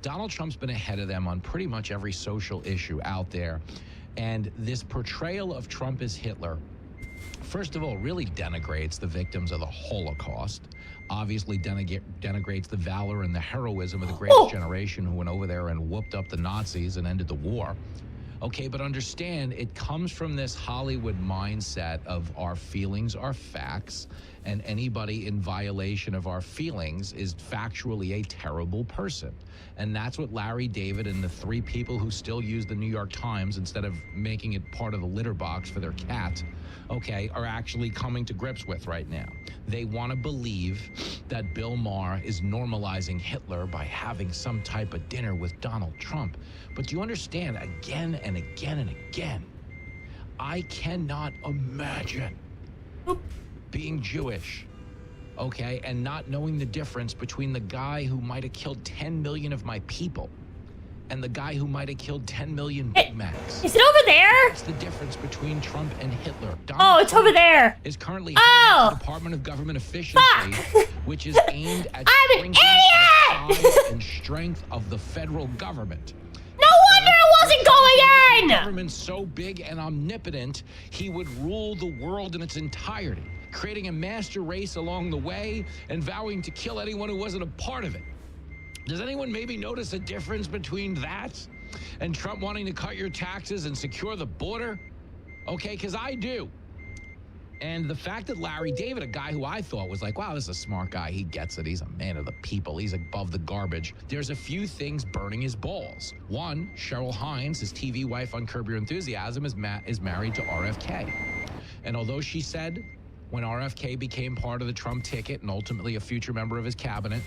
Donald Trump's been ahead of them on pretty much every social issue out there. And this portrayal of Trump as Hitler, first of all, really denigrates the victims of the Holocaust. Obviously denigrates the valor and the heroism of the greatest generation who went over there and whooped up the Nazis and ended the war. Okay, but understand, it comes from this Hollywood mindset of our feelings are facts, and anybody in violation of our feelings is factually a terrible person. And that's what Larry David and the 3 people who still use the New York Times instead of making it part of the litter box for their cat, okay, are actually coming to grips with right now. They want to believe that Bill Maher is normalizing Hitler by having some type of dinner with Donald Trump. But do you understand, again and again and again, I cannot imagine being Jewish, okay, and not knowing the difference between the guy who might have killed 10 million of my people and the guy who might have killed 10 million Big Macs. Is it over there? That's the difference between Trump and Hitler. Oh, it's over there. Is currently heading the Department of Government Efficiency, which is aimed at shrinking the size and strength of the federal government. No wonder it wasn't going in! The government's so big and omnipotent, he would rule the world in its entirety, creating a master race along the way and vowing to kill anyone who wasn't a part of it. Does anyone maybe notice a difference between that and Trump wanting to cut your taxes and secure the border? Okay, because I do. And the fact that Larry David, a guy who I thought was like, wow, this is a smart guy. He gets it. He's a man of the people. He's above the garbage. There's a few things burning his balls. One, Cheryl Hines, his TV wife on Curb Your Enthusiasm, is married to RFK. And although she said when RFK became part of the Trump ticket and ultimately a future member of his cabinet,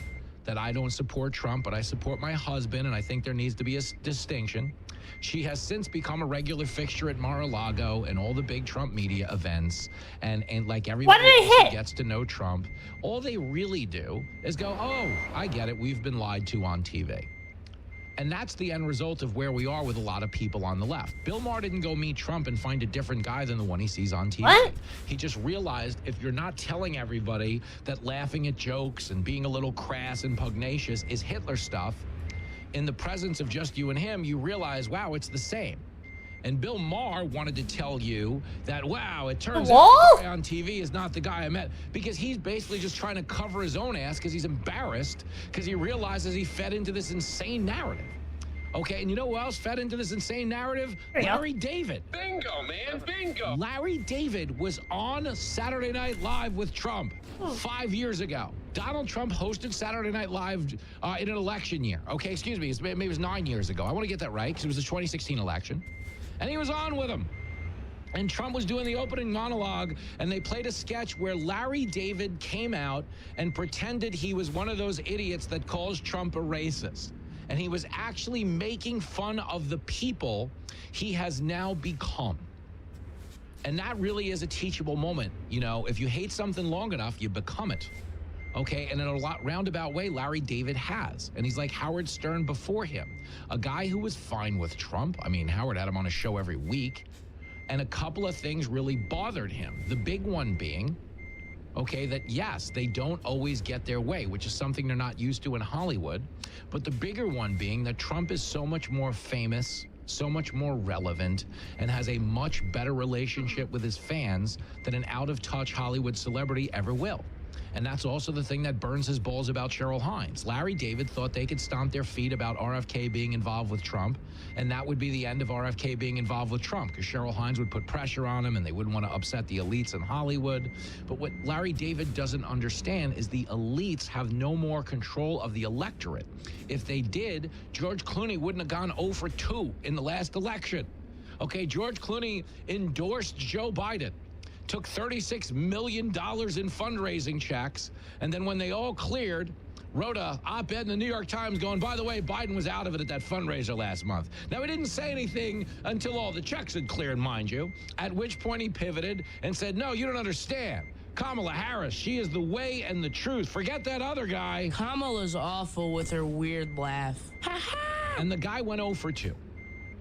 that I don't support Trump, but I support my husband, and I think there needs to be a distinction. She has since become a regular fixture at Mar-a-Lago and all the big Trump media events, and like everybody else who gets to know Trump, all they really do is go, oh, I get it, we've been lied to on TV. And that's the end result of where we are with a lot of people on the left. Bill Maher didn't go meet Trump and find a different guy than the one he sees on TV. What? He just realized if you're not telling everybody that laughing at jokes and being a little crass and pugnacious is Hitler stuff, in the presence of just you and him, you realize, wow, it's the same. And Bill Maher wanted to tell you that, wow, it turns out the guy on TV is not the guy I met, because he's basically just trying to cover his own ass because he's embarrassed because he realizes he fed into this insane narrative. Okay, and you know who else fed into this insane narrative? Larry David. Bingo, man, bingo. Larry David was on Saturday Night Live with Trump 5 years ago. Donald Trump hosted Saturday Night Live in an election year. Okay, excuse me, maybe it was 9 years ago. I want to get that right because it was the 2016 election. And he was on with him. And Trump was doing the opening monologue, and they played a sketch where Larry David came out and pretended he was one of those idiots that calls Trump a racist. And he was actually making fun of the people he has now become. And that really is a teachable moment. You know, if you hate something long enough, you become it. Okay, and in a roundabout way, Larry David has. And he's like Howard Stern before him. A guy who was fine with Trump. I mean, Howard had him on a show every week. And a couple of things really bothered him. The big one being, okay, that yes, they don't always get their way, which is something they're not used to in Hollywood. But the bigger one being that Trump is so much more famous, so much more relevant, and has a much better relationship with his fans than an out-of-touch Hollywood celebrity ever will. And that's also the thing that burns his balls about Cheryl Hines. Larry David thought they could stomp their feet about RFK being involved with Trump, and that would be the end of RFK being involved with Trump, because Cheryl Hines would put pressure on him and they wouldn't want to upset the elites in Hollywood. But what Larry David doesn't understand is the elites have no more control of the electorate. If they did, George Clooney wouldn't have gone 0 for 2 in the last election. Okay, George Clooney endorsed Joe Biden, took $36 million in fundraising checks, and then when they all cleared, wrote a op-ed in the New York Times going, by the way, Biden was out of it at that fundraiser last month. Now, he didn't say anything until all the checks had cleared, mind you, at which point he pivoted and said, no, you don't understand. Kamala Harris, she is the way and the truth. Forget that other guy. Kamala's awful with her weird laugh. And the guy went 0 for 2.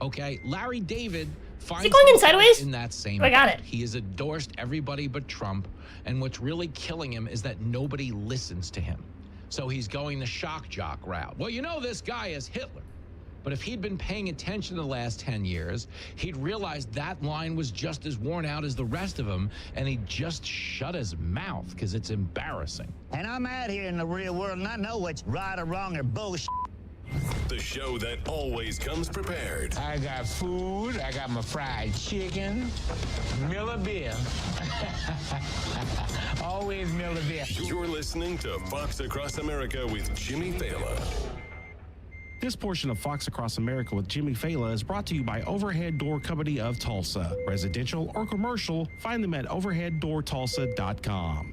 Okay, Larry David finds is he going in sideways? In that same I got it. He has endorsed everybody but Trump, and what's really killing him is that nobody listens to him. So he's going the shock jock route. Well, you know this guy is Hitler. But if he'd been paying attention the last 10 years, he'd realize that line was just as worn out as the rest of them, and he just shut his mouth because it's embarrassing. And I'm out here in the real world, and I know what's right or wrong or bullshit. The show that always comes prepared. I got food. I got my fried chicken. Miller beer. Always Miller beer. You're listening to Fox Across America with Jimmy Fallon. This portion of Fox Across America with Jimmy Fallon is brought to you by Overhead Door Company of Tulsa. Residential or commercial, find them at overheaddoortulsa.com.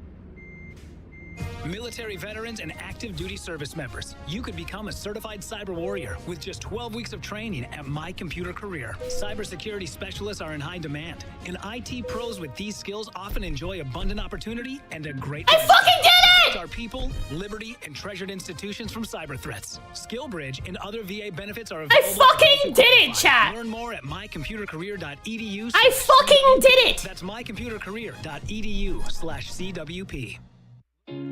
Military veterans and active duty service members, you could become a certified cyber warrior with just 12 weeks of training at My Computer Career. Cybersecurity specialists are in high demand, and IT pros with these skills often enjoy abundant opportunity and a great I fucking did it! Our people, liberty, and treasured institutions from cyber threats. SkillBridge and other VA benefits are available. I fucking did it, chat! Learn more at mycomputercareer.edu. I fucking did it! That's mycomputercareer.edu/CWP.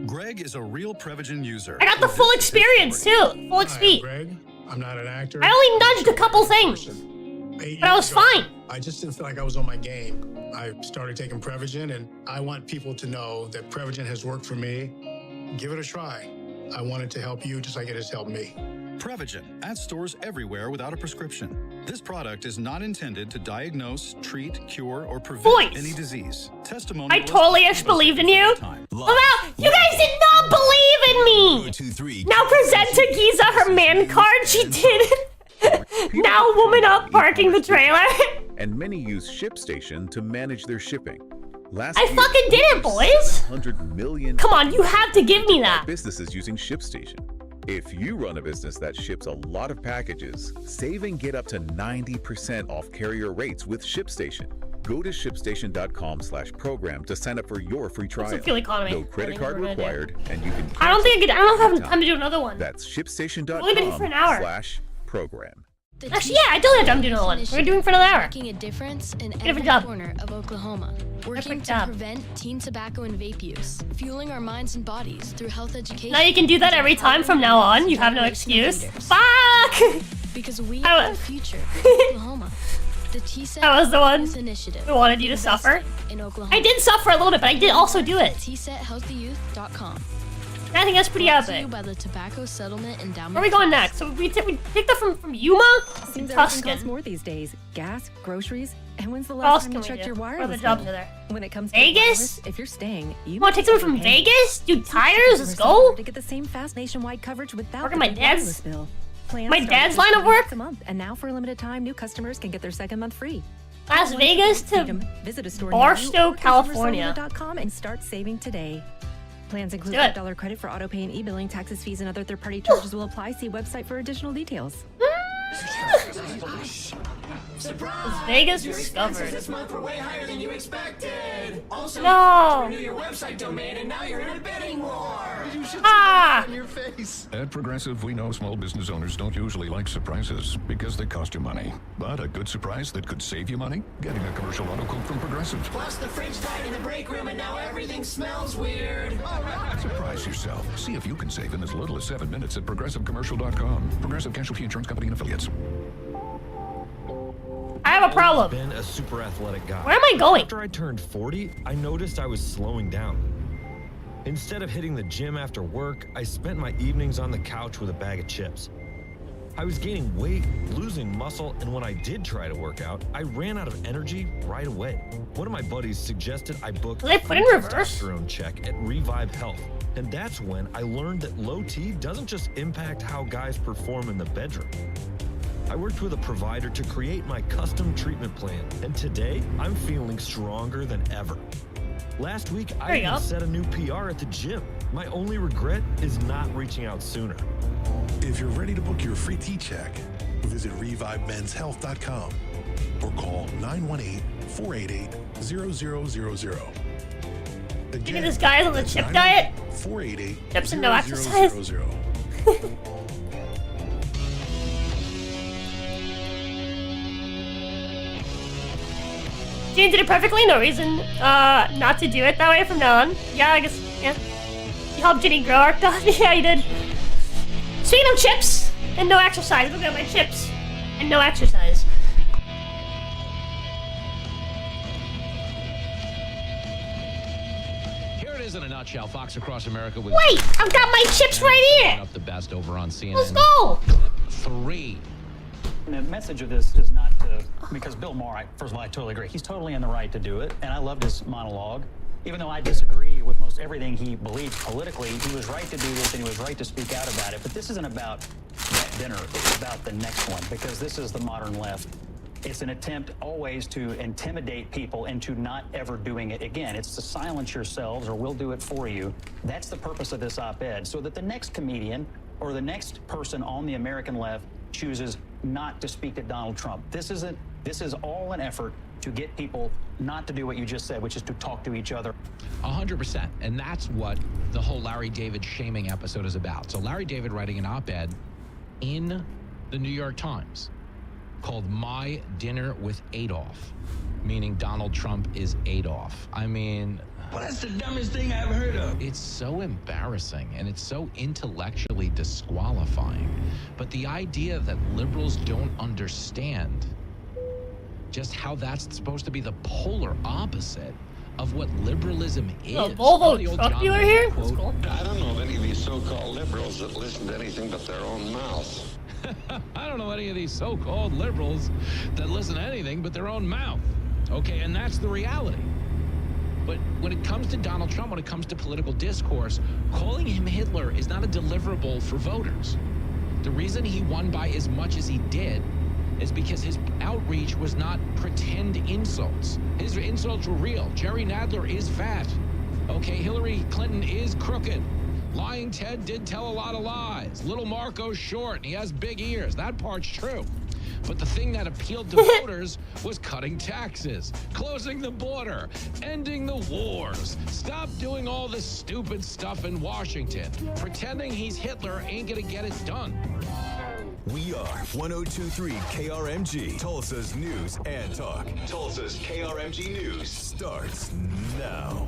Greg is a real Prevagen user. I got the full experience too. Full XP. Greg, I'm not an actor. I only nudged a couple things, but I was fine. I just didn't feel like I was on my game. I started taking Prevagen, and I want people to know that Prevagen has worked for me. Give it a try. I want it to help you just like it has helped me. Prevagen at stores everywhere without a prescription. This product is not intended to diagnose, treat, cure, or prevent any disease. Testimony. I totally believed in you. Wow, you guys did not believe in me. Now present to Giza her man card. She did. Now woman up parking the trailer. And many use ShipStation to manage their shipping. I fucking did it, boys. 100 million. Come on, you have to give me that. Businesses using ShipStation. If you run a business that ships a lot of packages, save and get up to 90% off carrier rates with ShipStation. Go to shipstation.com/program to sign up for your free trial. What's the fuel economy? No credit card required, and you can. I don't have time to do another one. That's Only been for an hour. shipstation.com/program. Actually, yeah, I don't have time to do another one. We're doing for another hour. Making a difference in every Different job. corner of Oklahoma. Working to prevent teen tobacco and vape use. Fueling our minds and bodies through health education. Now you can do that every time from now on. You have no excuse. Fuck! Because we are the future of Oklahoma. The TSET I was the one initiative who wanted you to suffer. In Oklahoma. I did suffer a little bit, but I did also do it. TSEThealthyyouth.com. I think that's pretty epic. By the Tobacco Settlement Endowment. Where are we going next? So we picked up from Yuma? Seems everything costs Tuscan. more these days. Gas, groceries, and when's the What else last time can you we checked do? your What wireless other jobs bill? are there? When it comes to Vegas? wireless, if you're staying, you want to take someone from Vegas? Do tires? Let's go. To get the same fast nationwide coverage without Work the at my big dad's- wireless bill. Plans my start dad's at line of work? $50 a month, and now for a limited time, new customers can get their second month free. Las Vegas to Visit a store Barstow, California. .com and start saving today. Plans include Let's do $5 credit for auto pay and e-billing. Taxes, fees, and other third-party charges will apply. See website for additional details. Las Vegas discovered. This month were way higher than you expected. Also, No. renew your website domain, and now you're in a bidding war. You should Ah. in your face. At Progressive, we know small business owners don't usually like surprises because they cost you money. But a good surprise that could save you money? Getting a commercial auto quote from Progressive. Plus, the fridge died in the break room, and now everything smells weird. Surprise yourself. See if you can save in as little as 7 minutes at ProgressiveCommercial.com. Progressive Casualty Insurance Company and Affiliates. I have a problem. Been a super athletic guy. Where am I going? After I turned 40, I noticed I was slowing down. Instead of hitting the gym after work, I spent my evenings on the couch with a bag of chips. I was gaining weight, losing muscle, and when I did try to work out, I ran out of energy right away. One of my buddies suggested I book Did I put in a reverse? testosterone check at Revive Health. And that's when I learned that low T doesn't just impact how guys perform in the bedroom. I worked with a provider to create my custom treatment plan, and today I'm feeling stronger than ever. Last week, There I you even go. set a new PR at the gym. My only regret is not reaching out sooner. If you're ready to book your free T-check, visit ReviveMen'sHealth.com or call 918-488-0000. Give me this guy's on the chip diet. 488 Chips and no exercise. Jane did it perfectly, no reason not to do it that way from now on. Yeah, I guess, yeah. You helped Ginny grow our dog. Yeah, you did. Speaking of chips and no exercise, look at my chips and no exercise. Here it is in a nutshell. Fox Across America with Wait, I've got my chips right here. up the best over on CNN. Let's go. 3. And the message of this is not to, because Bill Maher, first of all, I totally agree. He's totally in the right to do it, and I loved his monologue. Even though I disagree with most everything he believed politically, he was right to do this and he was right to speak out about it. But this isn't about that dinner. It's about the next one, because this is the modern left. It's an attempt always to intimidate people into not ever doing it again. It's to silence yourselves or we'll do it for you. That's the purpose of this op-ed, so that the next comedian or the next person on the American left chooses not to speak to Donald Trump. This is all an effort to get people not to do what you just said, which is to talk to each other. 100%. And that's what the whole Larry David shaming episode is about. So Larry David writing an op-ed in the New York Times called My Dinner with Adolf, meaning Donald Trump is Adolf. I mean... Well, that's the dumbest thing I've heard of. It's so embarrassing and it's so intellectually disqualifying. But the idea that liberals don't understand just how that's supposed to be the polar opposite of what liberalism is. Volvo truck dealer here? Quote, cool. I don't know of any of these so-called liberals that listen to anything but their own mouths. I don't know any of these so-called liberals that listen to anything but their own mouth. Okay, and that's the reality. But when it comes to Donald Trump, when it comes to political discourse, calling him Hitler is not a deliverable for voters. The reason he won by as much as he did is because his outreach was not pretend insults. His insults were real. Jerry Nadler is fat. Okay, Hillary Clinton is crooked. Lying Ted did tell a lot of lies. Little Marco's short and he has big ears. That part's true. But the thing that appealed to voters was cutting taxes, closing the border, ending the wars. Stop doing all this stupid stuff in Washington. Pretending he's Hitler ain't gonna get it done. We are 1023 KRMG, Tulsa's news and talk. Tulsa's KRMG News starts now.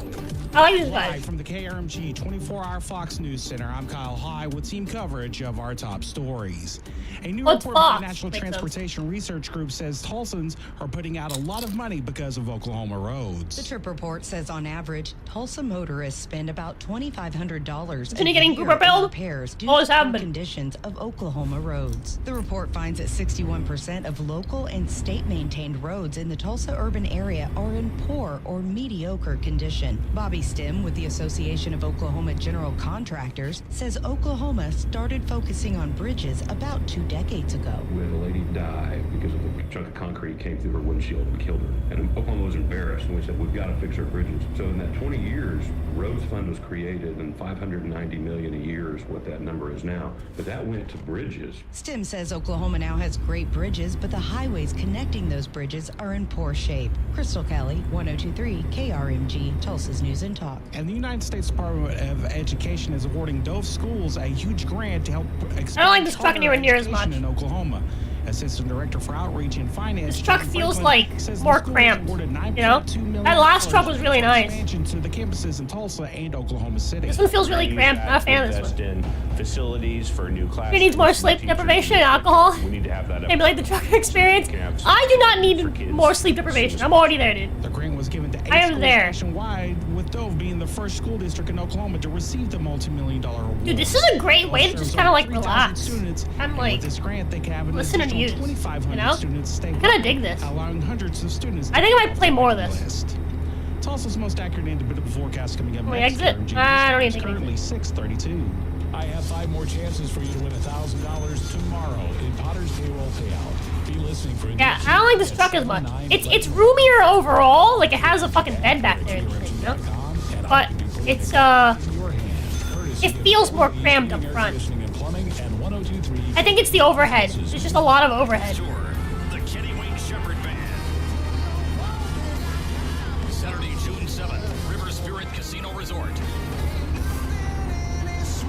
I like this guy. Live from the KRMG 24-hour Fox News Center, I'm Kyle High with team coverage of our top stories. A new report by the National Transportation Research Group says Tulsans are putting out a lot of money because of Oklahoma roads. The trip report says on average, Tulsa motorists spend about $2,500 a year in repairs due to the conditions of Oklahoma roads. The report finds that 61% of local and state-maintained roads in the Tulsa urban area are in poor or mediocre condition. Bobby Stim with the Association of Oklahoma General Contractors says Oklahoma started focusing on bridges about 2 decades ago. We had a lady die because of a chunk of concrete came through her windshield and killed her. And Oklahoma was embarrassed, and we said, we've got to fix our bridges. So in that 20 years, Roads Fund was created, and $590 million a year is what that number is now. But that went to bridges. Stim says Oklahoma now has great bridges, but the highways connecting those bridges are in poor shape. Crystal Kelly, 1023 KRMG, Tulsa's News and Talk. And the United States Department of Education is awarding Dove Schools a huge grant to help expand I don't like this truck anywhere near as much. in Oklahoma. Assistant Director for Outreach and Finance. This truck feels like more cramped, you know? That last truck was really nice. Expansion to the campuses in Tulsa and Oklahoma City. This one feels really cramped. Not a fan of this one. In facilities for new classes. Who needs more sleep deprivation and alcohol? We need to have that. Maybe like the trucker experience. I do not need more sleep deprivation. I'm already there, dude. The grant was given to 8 I am schools there. nationwide, with Dove being the first school district in Oklahoma to receive the multi-million-dollar award. Dude, this is a great way to just kind of like relax. Students, I'm like, with this grant, they can have an listen and use. 2,500 You know? students stay. I kind of dig this. Allowing hundreds of students. I think I might play more of this. List. Tulsa's most accurate individual forecast coming up Wait, next. exit? I don't even think currently 632. I have 5 more chances for you to win $1,000 tomorrow in Potter's payroll payout. Be listening for. Yeah, I don't like this truck as much. It's roomier overall. Like it has a fucking bed back there, and shit, you know? But it's it feels more crammed up front. I think it's the overhead. There's just a lot of overhead. The Kenny Wayne Shepherd Band. Saturday, June 7th, River Spirit Casino Resort.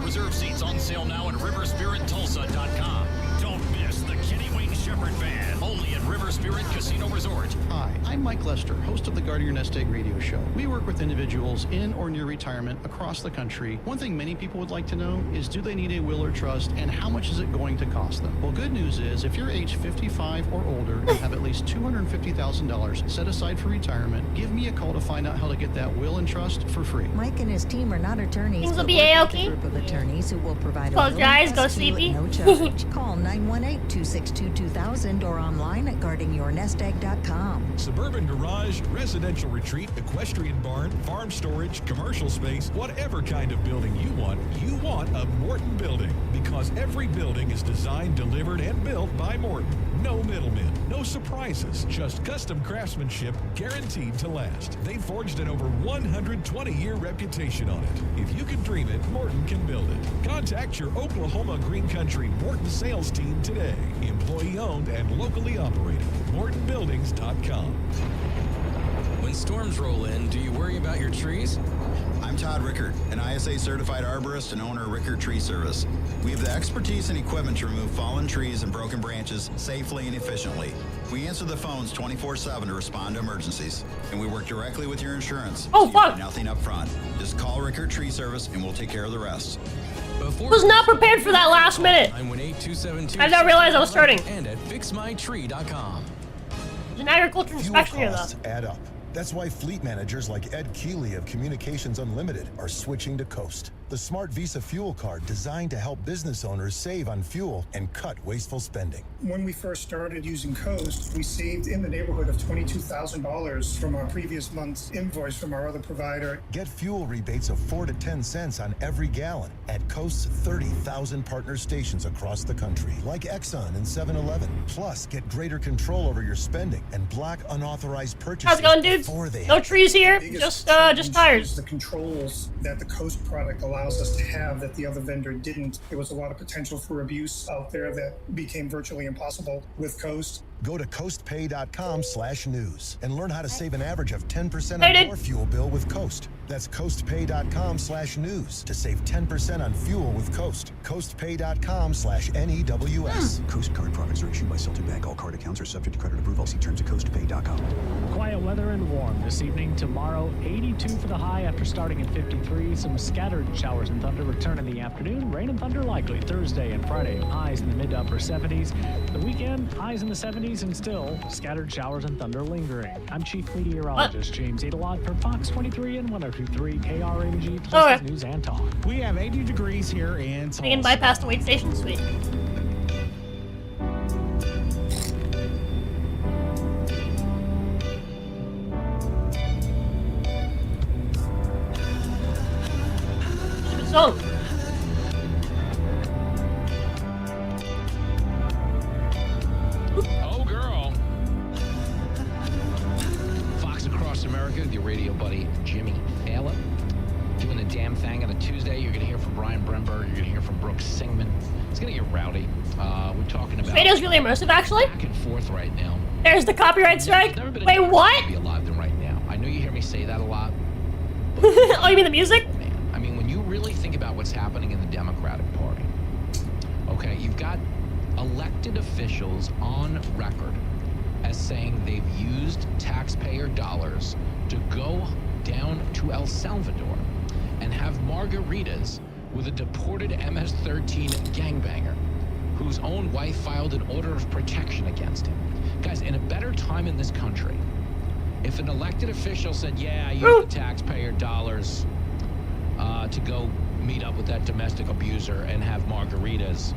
Reserve seats on sale now at riverspirittulsa.com. Don't miss the Kenny Wayne Shepherd Band, only at River Spirit Casino Resort. Hi, I'm Mike Lester, host of the Guard Your Nest Egg radio show. We work with individuals in or near retirement across the country. One thing many people would like to know is, do they need a will or trust, and how much is it going to cost them? Well, good news is, if you're age 55 or older and have at least $250,000 set aside for retirement, give me a call to find out how to get that will and trust for free. Mike and his team are not attorneys, Things will but be work with A-okay. a group of attorneys who will provide Close a will your eyes, and go trust to you sleepy. at no charge. Call 918-262-2000 or online at guardingyournestegg.com. Suburban garage, residential retreat, equestrian barn, farm storage, commercial space, whatever kind of building you want a Morton building. Because every building is designed, delivered, and built by Morton. No middlemen, no surprises, just custom craftsmanship guaranteed to last. They've forged an over 120-year reputation on it. If you can dream it, Morton can build it. Contact your Oklahoma Green Country Morton sales team today. Employee-owned and locally operated. MortonBuildings.com. When storms roll in, do you worry about your trees? I'm Todd Rickard, an ISA certified arborist and owner of Rickard Tree Service. We have the expertise and equipment to remove fallen trees and broken branches safely and efficiently. We answer the phones 24/7 to respond to emergencies, and we work directly with your insurance. Oh, so fuck. you pay nothing up front. Just call Rickard Tree Service and we'll take care of the rest. Was not prepared for that last minute. I did not realize I was starting. And at fixmytree.com. There's an agriculture inspection here, though. Costs add up. That's why fleet managers like Ed Keeley of Communications Unlimited are switching to Coast, the smart Visa fuel card designed to help business owners save on fuel and cut wasteful spending. When we first started using Coast, we saved in the neighborhood of $22,000 from our previous month's invoice from our other provider. Get fuel rebates of 4 to 10 cents on every gallon at Coast's 30,000 partner stations across the country, like Exxon and 7-Eleven. Plus, get greater control over your spending and block unauthorized purchases. How's it going, dudes? No trees here, just tires. The controls that the Coast product allows us to have that the other vendor didn't. There was a lot of potential for abuse out there that became virtually impossible with Coast. Go to coastpay.com/news and learn how to save an average of 10% on your fuel bill with Coast. That's coastpay.com/news to save 10% on fuel with Coast. Coastpay.com/NEWS. Coast card products are issued by Celtic Bank. All card accounts are subject to credit approval. See terms at coastpay.com. Quiet weather and warm this evening. Tomorrow, 82 for the high after starting at 53. Some scattered showers and thunder return in the afternoon. Rain and thunder likely Thursday and Friday. Highs in the mid to upper 70s. The weekend, highs in the 70s and still scattered showers and thunder lingering. I'm Chief Meteorologist James Adelot for Fox 23 and 102.3 KRMG Tulsa News and Talk. We have 80 degrees here in Tulsa. We can bypass the wait station. Sweet. So. Oh, girl. Fox Across America with your radio buddy, Jimmy Fallon. Doing the damn thing on a Tuesday. You're going to hear from Brian Bremberg. You're going to hear from Brooks Singman. It's going to get rowdy. We're talking about... Radio's really immersive, actually. Back and forth right now. There's the copyright strike. Wait, what? Be alive than right now. I know you hear me say that a lot. Oh, you mean the music? Man, I mean, when you really think about what's happening in the Democratic Party, okay, you've got elected officials on record as saying they've used taxpayer dollars to go down to El Salvador and have margaritas with a deported MS-13 gangbanger whose own wife filed an order of protection against him. Guys, in a better time in this country, if an elected official said, yeah, I used the taxpayer dollars to go meet up with that domestic abuser and have margaritas,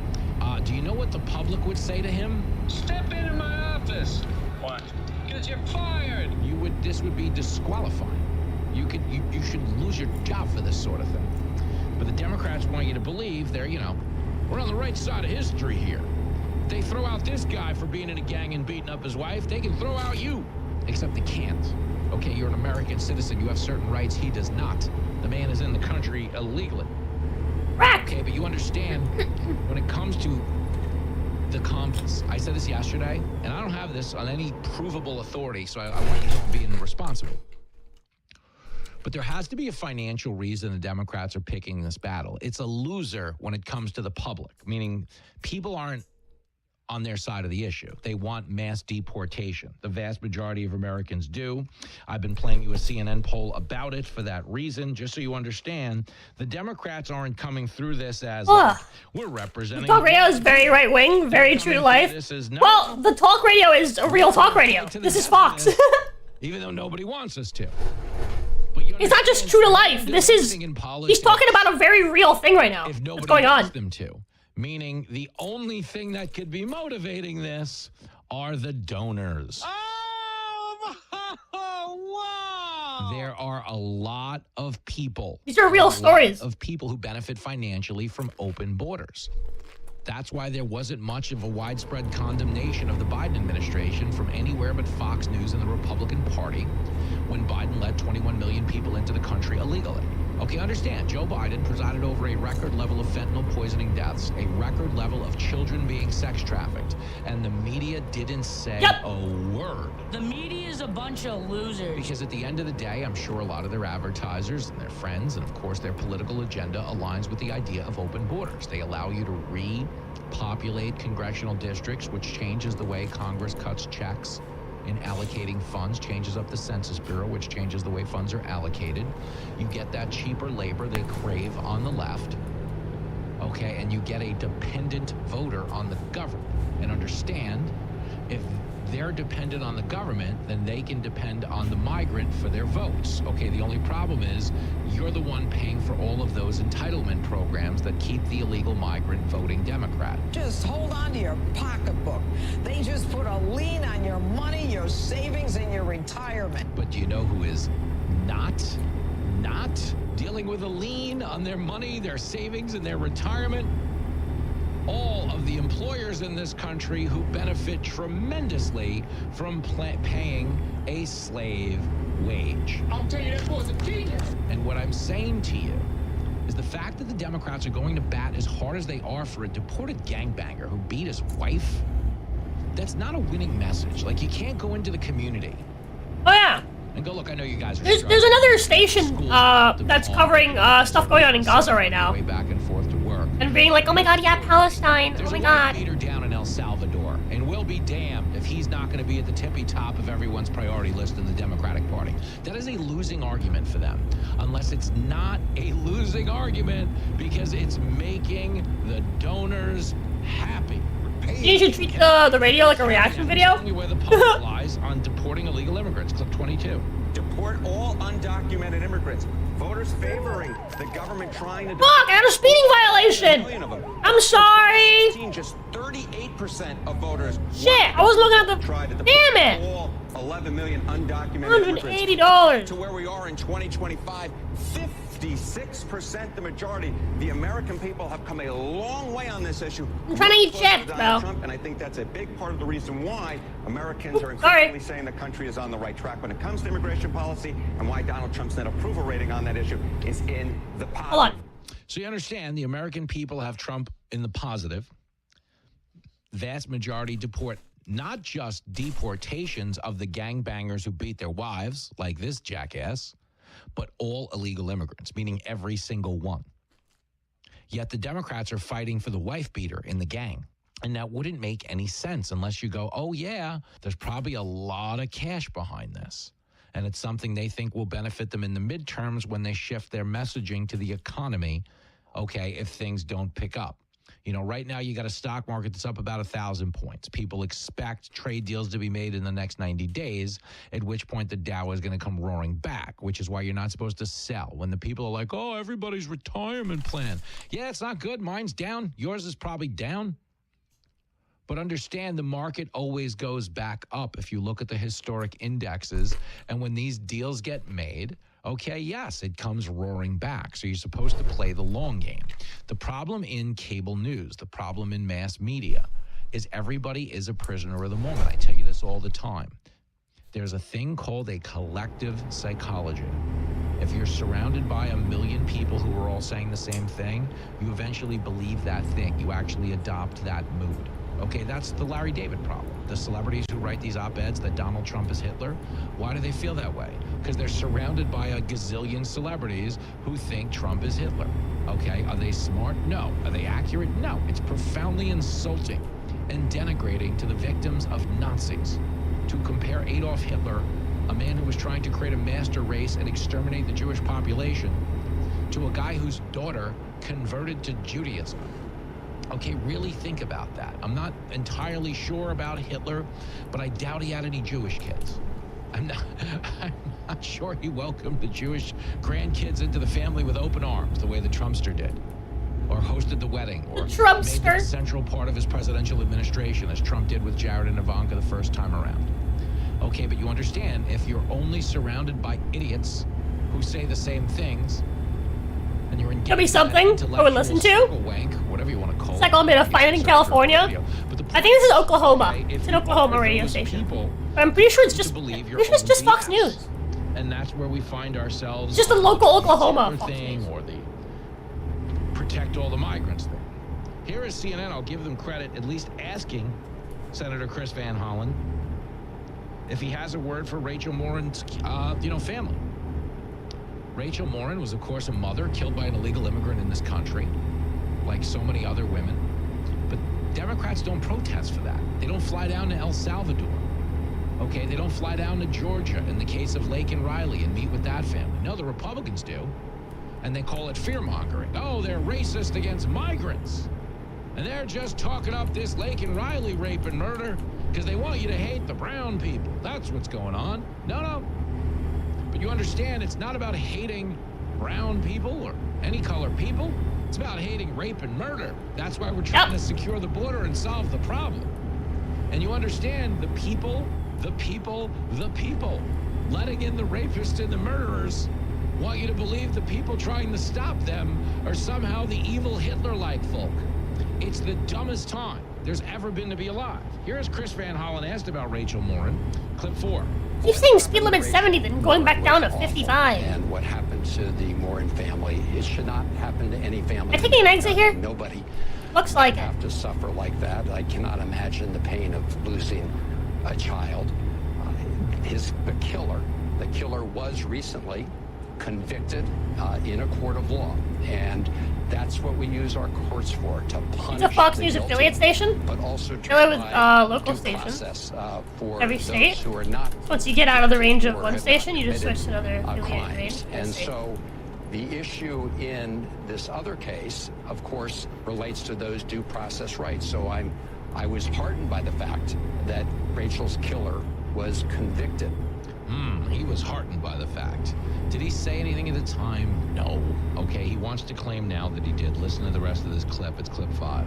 do you know what the public would say to him? Step into my office. What? Because you're fired. This would be disqualifying. You should lose your job for this sort of thing. But the Democrats want you to believe they're, we're on the right side of history here. They throw out this guy for being in a gang and beating up his wife. They can throw out you. Except they can't. Okay, you're an American citizen. You have certain rights. He does not. The man is in the country illegally. Okay, but you understand when it comes to the compass. I said this yesterday, and I don't have this on any provable authority, so I want you to know I'm being responsible. But there has to be a financial reason the Democrats are picking this battle. It's a loser when it comes to the public, meaning people aren't on their side of the issue. They want mass deportation. The vast majority of Americans do. I've been playing you a CNN poll about it for that reason, just so you understand. The Democrats aren't coming through this as like, we're representing... The talk radio is very right-wing, very true to life. Well, the talk radio is a real talk radio. This is Fox. Even though nobody wants us to. It's not just true to life. This is... He's talking about a very real thing right now. What's going on? Them to. Meaning the only thing that could be motivating this are the donors. Wow! There are a lot of people. These are real stories. Of people who benefit financially from open borders. That's why there wasn't much of a widespread condemnation of the Biden administration from anywhere but Fox News and the Republican Party when Biden let 21 million people into the country illegally. Okay, understand, Joe Biden presided over a record level of fentanyl poisoning deaths, a record level of children being sex trafficked, and the media didn't say a word. The media is a bunch of losers. Because at the end of the day, I'm sure a lot of their advertisers and their friends, and of course their political agenda aligns with the idea of open borders. They allow you to repopulate congressional districts, which changes the way Congress cuts checks in allocating funds, changes up the Census Bureau, which changes the way funds are allocated. You get that cheaper labor they crave on the left, okay, and you get a dependent voter on the government. And understand, if they're dependent on the government, then they can depend on the migrant for their votes. Okay, the only problem is you're the one paying for all of those entitlement programs that keep the illegal migrant voting Democrat. Just hold on to your pocketbook. They just put a lien on your money, your savings, and your retirement. But do you know who is not dealing with a lien on their money, their savings, and their retirement? All of the employers in this country who benefit tremendously from paying a slave wage. I'll tell you, that was a genius. And what I'm saying to you is the fact that the Democrats are going to bat as hard as they are for a deported gangbanger who beat his wife, that's not a winning message. Like, you can't go into the community. Oh, yeah. And go, look, I know you guys are... There's another station that's covering stuff going on in Gaza right now. Way back and forth to work. And being like, oh my god, yeah, Palestine. There's oh my god. There's a leader down in El Salvador, and we'll be damned if he's not going to be at the tippy top of everyone's priority list in the Democratic Party. That is a losing argument for them, unless it's not a losing argument because it's making the donors happy. You should treat the radio like a reaction video. Where the public lies on deporting illegal immigrants. Clip 22. Deport all undocumented immigrants. Voters favoring the government trying to... Fuck, I had a speeding violation! I'm sorry! Just 38% of voters... Shit, I was looking at the... Damn it! All 11 million undocumented $180. To where we are in 2025, 56%, the majority. The American people have come a long way on this issue. I'm trying to eat chips, bro. Trump, and I think that's a big part of the reason why Americans are increasingly saying the country is on the right track when it comes to immigration policy, and why Donald Trump's net approval rating on that issue is in the positive. Hold on. So you understand, the American people have Trump in the positive. Vast majority deport not just deportations of the gangbangers who beat their wives, like this jackass, but all illegal immigrants, meaning every single one. Yet the Democrats are fighting for the wife beater in the gang. And that wouldn't make any sense unless you go, oh yeah, there's probably a lot of cash behind this. And it's something they think will benefit them in the midterms when they shift their messaging to the economy, okay, if things don't pick up. You know, right now you got a stock market that's up about 1,000 points. People expect trade deals to be made in the next 90 days, at which point the Dow is going to come roaring back, which is why you're not supposed to sell. When the people are like, oh, everybody's retirement plan. Yeah, it's not good. Mine's down. Yours is probably down. But understand, the market always goes back up if you look at the historic indexes. And when these deals get made, okay, yes, it comes roaring back. So you're supposed to play the long game. The problem in cable news, the problem in mass media, is everybody is a prisoner of the moment. I tell you this all the time. There's a thing called a collective psychology. If you're surrounded by a million people who are all saying the same thing, you eventually believe that thing. You actually adopt that mood. Okay, that's the Larry David problem. The celebrities who write these op-eds that Donald Trump is Hitler, why do they feel that way? Because they're surrounded by a gazillion celebrities who think Trump is Hitler. Okay, are they smart? No. Are they accurate? No. It's profoundly insulting and denigrating to the victims of Nazis. To compare Adolf Hitler, a man who was trying to create a master race and exterminate the Jewish population, to a guy whose daughter converted to Judaism. Okay, really think about that. I'm not entirely sure about Hitler, but I doubt he had any Jewish kids. I'm not sure he welcomed the Jewish grandkids into the family with open arms the way the Trumpster did, or hosted the wedding, or made it a central part of his presidential administration as Trump did with Jared and Ivanka the first time around. Okay, but you understand, if you're only surrounded by idiots who say the same things, and you're engaged Could be something I would listen to. Wank, whatever you want to call it's like all made of Find It in California. I think this is Oklahoma. It's an Oklahoma radio station. But I'm pretty sure it's just Fox News. And that's where we find ourselves. It's just a local Oklahoma thing, or the protect all the migrants thing. Here is CNN. I'll give them credit, at least asking Senator Chris Van Hollen if he has a word for Rachel Morin's, family. Rachel Morin was, of course, a mother killed by an illegal immigrant in this country, like so many other women. But Democrats don't protest for that. They don't fly down to El Salvador. Okay, they don't fly down to Georgia in the case of Lake and Riley and meet with that family. No, the Republicans do. And they call it fear-mongering. Oh, they're racist against migrants. And they're just talking up this Lake and Riley rape and murder because they want you to hate the brown people. That's what's going on. No. But you understand, it's not about hating brown people or any color people. It's about hating rape and murder. That's why we're trying to secure the border and solve the problem. And you understand, the people letting in the rapists and the murderers want you to believe the people trying to stop them are somehow the evil Hitler-like folk. It's the dumbest time there's ever been to be alive. Here's Chris Van Hollen asked about Rachel Morin. Clip 4. Keep saying speed limit 70, then going back down to 55. And what happened to the Morin family, it should not happen to any family. Am I taking an exit here? Nobody looks like have to suffer like that. I cannot imagine the pain of losing a child. The killer was recently convicted in a court of law, and that's what we use our courts for, to punish. It's a Fox News affiliate station, but also to with local stations. For every state. Who are not, once you get out of the range of one station, you just switch to another affiliate range. And so the issue in this other case, of course, relates to those due process rights. So I was heartened by the fact that Rachel's killer was convicted. He was heartened by the fact. Did he say anything at the time? No. Okay, he wants to claim now that he did. Listen to the rest of this clip. It's clip 5.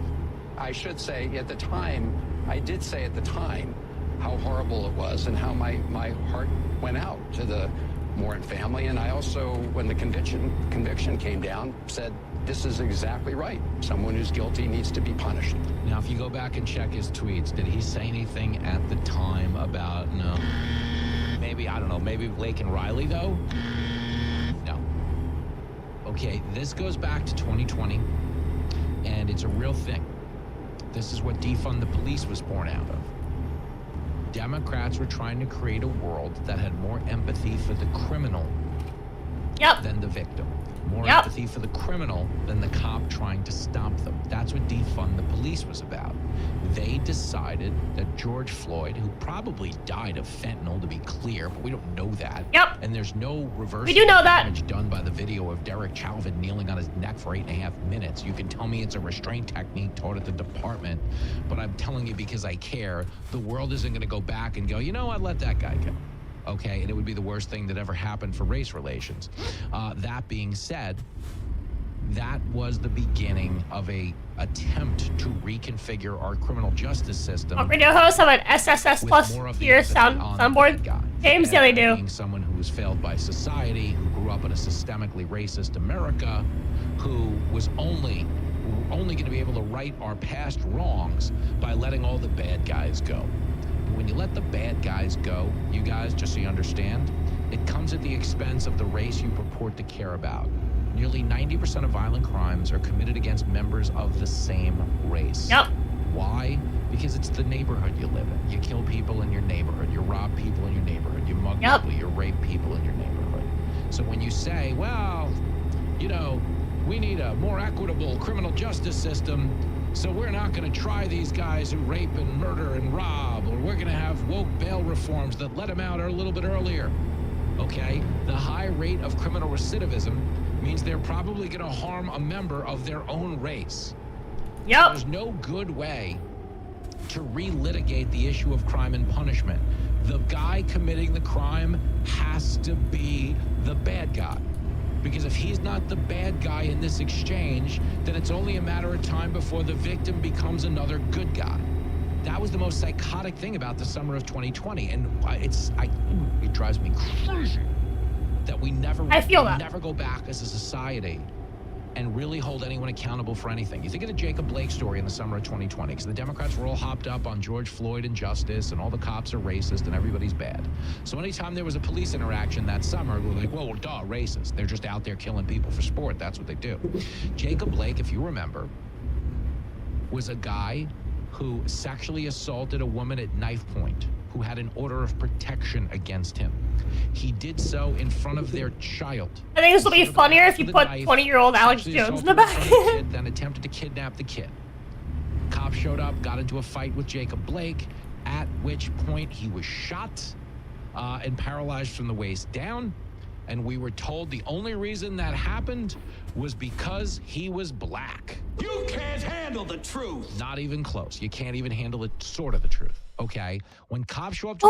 I should say at the time, I did say at the time how horrible it was and how my heart went out to the Morin family. And I also, when the conviction came down, said, this is exactly right. Someone who's guilty needs to be punished. Now, if you go back and check his tweets, did he say anything at the time about, no? Maybe, I don't know, maybe Lake and Riley, though? No. Okay, this goes back to 2020, and it's a real thing. This is what defund the police was born out of. Democrats were trying to create a world that had more empathy for the criminal than the victim. More empathy for the criminal than the cop trying to stop them. That's what defund the police was about. They decided that George Floyd, who probably died of fentanyl, to be clear, but we don't know that. And there's no reverse damage done by the video of Derek Chauvin kneeling on his neck for 8.5 minutes. You can tell me it's a restraint technique taught at the department, but I'm telling you because I care. The world isn't going to go back and go, you know what, let that guy go. Okay, and it would be the worst thing that ever happened for race relations. That being said, that was the beginning of a attempt to reconfigure our criminal justice system. Radio hosts have an SSS plus tier soundboard. James, yeah, they do. Being someone who was failed by society, who grew up in a systemically racist America, who was only going to be able to right our past wrongs by letting all the bad guys go. When you let the bad guys go, you guys, just so you understand, it comes at the expense of the race you purport to care about. Nearly 90% of violent crimes are committed against members of the same race. Why? Because it's the neighborhood you live in. You kill people in your neighborhood. You rob people in your neighborhood. You mug people. You rape people in your neighborhood. So when you say, well, you know, we need a more equitable criminal justice system So we're not going to try these guys who rape and murder and rob, or we're going to have woke bail reforms that let them out a little bit earlier. Okay? The high rate of criminal recidivism means they're probably going to harm a member of their own race. Yep. So there's no good way to relitigate the issue of crime and punishment. The guy committing the crime has to be the bad guy. Because if he's not the bad guy in this exchange, then it's only a matter of time before the victim becomes another good guy. That was the most psychotic thing about the summer of 2020, and it drives me crazy that we never go back as a society and really hold anyone accountable for anything. You think of the Jacob Blake story in the summer of 2020, because the Democrats were all hopped up on George Floyd and justice, and all the cops are racist, and everybody's bad. So anytime there was a police interaction that summer, we were like, well, duh, racist. They're just out there killing people for sport. That's what they do. Jacob Blake, if you remember, was a guy who sexually assaulted a woman at knife point, who had an order of protection against him. He did so in front of their child. I think this will be funnier if you put 20-year-old Alex Jones in the back. Then attempted to kidnap the kid. Cops showed up, got into a fight with Jacob Blake, at which point he was shot and paralyzed from the waist down. And we were told the only reason that happened was because he was black. You can't handle the truth. Not even close. You can't even handle it, sort of the truth. Okay, when cops show up to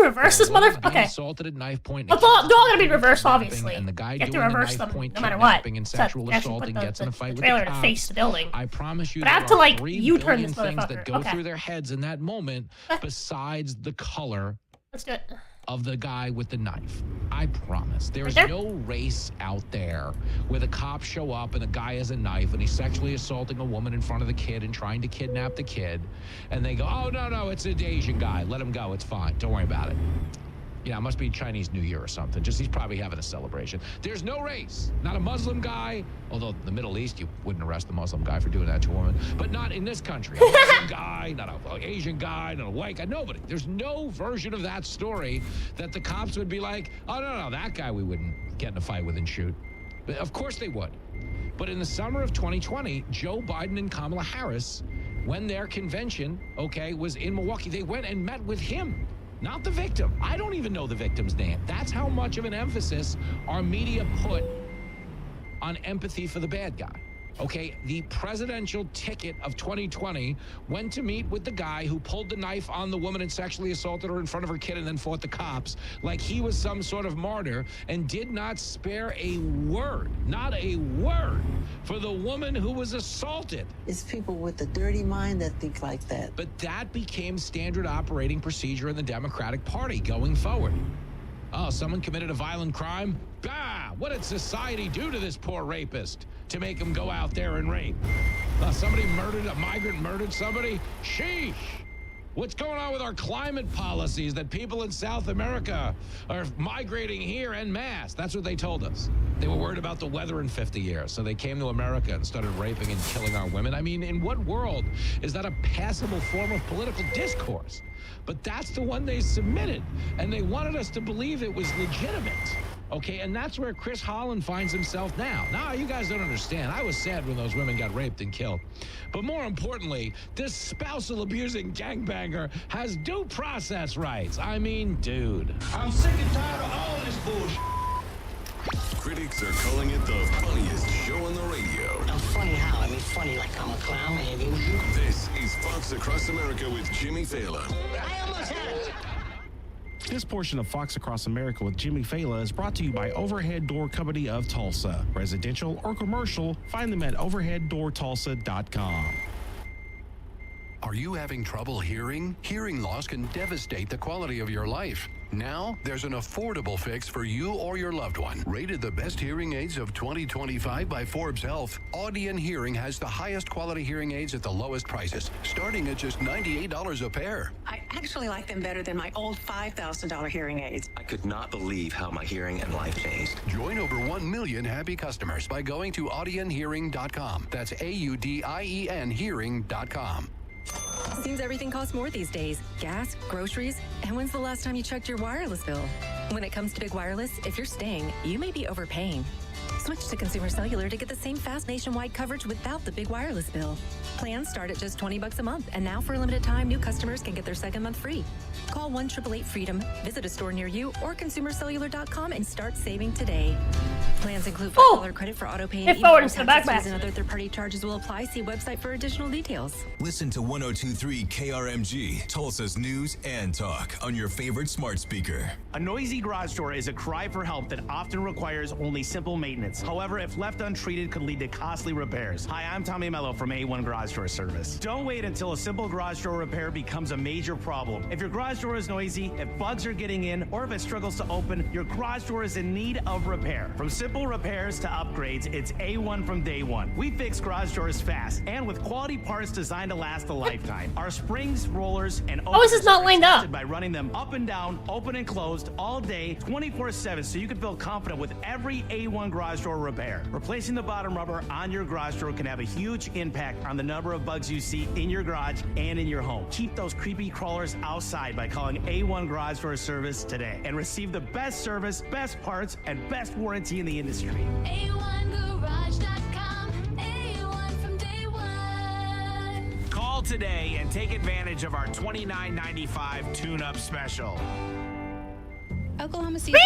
reverse this motherfucker. Okay. Assaulted at knife point. It's all gonna be reversed, obviously. And the guy you have to doing reverse the knife them point, no matter what. and sexual assault and gets in a fight with the trailer cops. to face the building. I promise you, but I have to like U-turn this things motherfucker. that go through their heads in that moment, besides the color. Let's do it. Of the guy with the knife. I promise. There is no race out there where the cops show up and the guy has a knife and he's sexually assaulting a woman in front of the kid and trying to kidnap the kid. And they go, oh, no, it's an Asian guy. Let him go. It's fine. Don't worry about it. Yeah, it must be Chinese New Year or something. Just he's probably having a celebration. There's no race. Not a Muslim guy. Although in the Middle East, you wouldn't arrest the Muslim guy for doing that to a woman. But not in this country. A Muslim guy, not an Asian guy, not a white guy. Nobody. There's no version of that story that the cops would be like, oh, no, that guy we wouldn't get in a fight with and shoot. But of course they would. But in the summer of 2020, Joe Biden and Kamala Harris, when their convention, was in Milwaukee, they went and met with him. Not the victim. I don't even know the victim's name. That's how much of an emphasis our media put on empathy for the bad guy. Okay, the presidential ticket of 2020 went to meet with the guy who pulled the knife on the woman and sexually assaulted her in front of her kid and then fought the cops like he was some sort of martyr, and did not spare a word, not a word, for the woman who was assaulted. It's people with a dirty mind that think like that. But that became standard operating procedure in the Democratic Party going forward. Oh, someone committed a violent crime? Bah! What did society do to this poor rapist to make him go out there and rape? Somebody murdered, a migrant murdered somebody? Sheesh! What's going on with our climate policies that people in South America are migrating here en masse? That's what they told us. They were worried about the weather in 50 years, so they came to America and started raping and killing our women. I mean, in what world is that a passable form of political discourse? But that's the one they submitted, and they wanted us to believe it was legitimate. Okay, and that's where Chris Holland finds himself now. Now, you guys don't understand. I was sad when those women got raped and killed. But more importantly, this spousal abusing gangbanger has due process rights. I mean, dude. I'm sick and tired of all this bullshit. Critics are calling it the funniest show on the radio. I'm funny how? I mean funny like I'm a clown and usual. This is Fox Across America with Jimmy Fallon. I almost had it. This portion of Fox Across America with Jimmy Fallon is brought to you by Overhead Door Company of Tulsa. Residential or commercial, find them at overheaddoortulsa.com. Are you having trouble hearing? Hearing loss can devastate the quality of your life. Now, there's an affordable fix for you or your loved one. Rated the best hearing aids of 2025 by Forbes Health, Audion Hearing has the highest quality hearing aids at the lowest prices, starting at just $98 a pair. I actually like them better than my old $5,000 hearing aids. I could not believe how my hearing and life changed. Join over 1 million happy customers by going to audionhearing.com. That's AUDIEN hearing.com. Seems everything costs more these days. Gas, groceries, and when's the last time you checked your wireless bill? When it comes to big wireless, if you're staying, you may be overpaying. Switch to Consumer Cellular to get the same fast nationwide coverage without the big wireless bill. Plans start at just $20 a month, and now for a limited time, new customers can get their second month free. Call 1-888-FREEDOM, visit a store near you, or consumercellular.com and start saving today. Plans include $5 credit for auto pay and taxes and other third-party charges will apply. See website for additional details. Listen to 102.3 KRMG, Tulsa's news and talk on your favorite smart speaker. A noisy garage door is a cry for help that often requires only simple maintenance. However, if left untreated, could lead to costly repairs. Hi, I'm Tommy Mello from A1 Garage Door Service. Don't wait until a simple garage door repair becomes a major problem. If your garage door is noisy, if bugs are getting in, or if it struggles to open, your garage door is in need of repair. From simple repairs to upgrades, it's A1 from day one. We fix garage doors fast and with quality parts designed to last a lifetime. Our springs, rollers, and how is this not lined up? By running them up and down, open and closed all day, 24/7, so you can feel confident with every A1 garage door repair. Replacing the bottom rubber on your garage door can have a huge impact on the number of bugs you see in your garage and in your home. Keep those creepy crawlers outside by calling A1 Garage Door Service today and receive the best service, best parts, and best warranty in the industry. A1Garage.com, A1 from day one. Call today and take advantage of our $29.95 tune-up special. Oklahoma City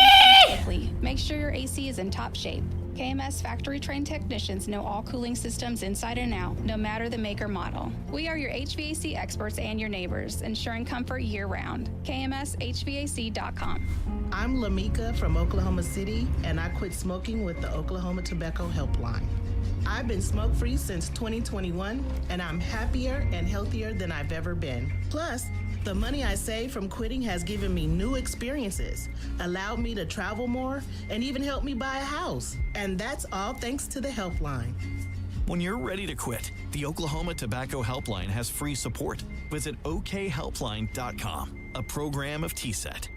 quickly. Make sure your AC is in top shape. KMS factory-trained technicians know all cooling systems inside and out, no matter the make or model. We are your HVAC experts and your neighbors, ensuring comfort year-round. KMSHVAC.com. I'm Lamika from Oklahoma City, and I quit smoking with the Oklahoma Tobacco Helpline. I've been smoke-free since 2021, and I'm happier and healthier than I've ever been. Plus, the money I saved from quitting has given me new experiences, allowed me to travel more, and even helped me buy a house. And that's all thanks to the helpline. When you're ready to quit, the Oklahoma Tobacco Helpline has free support. Visit okhelpline.com, a program of TSET.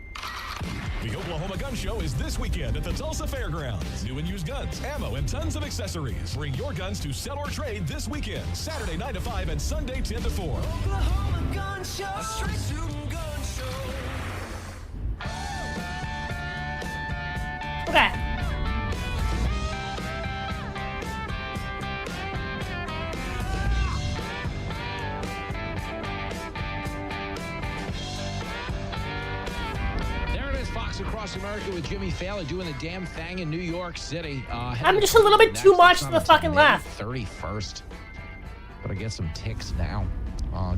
The Oklahoma Gun Show is this weekend at the Tulsa Fairgrounds. New and used guns, ammo, and tons of accessories. Bring your guns to sell or trade this weekend, Saturday 9 to 5 and Sunday 10 to 4. Oklahoma Gun Show, a straight shooting gun show. Okay. Fox Across America with Jimmy Fallon doing the damn thing in New York City. I'm just a little bit too much to the fucking left. 31st. Gotta get some ticks now.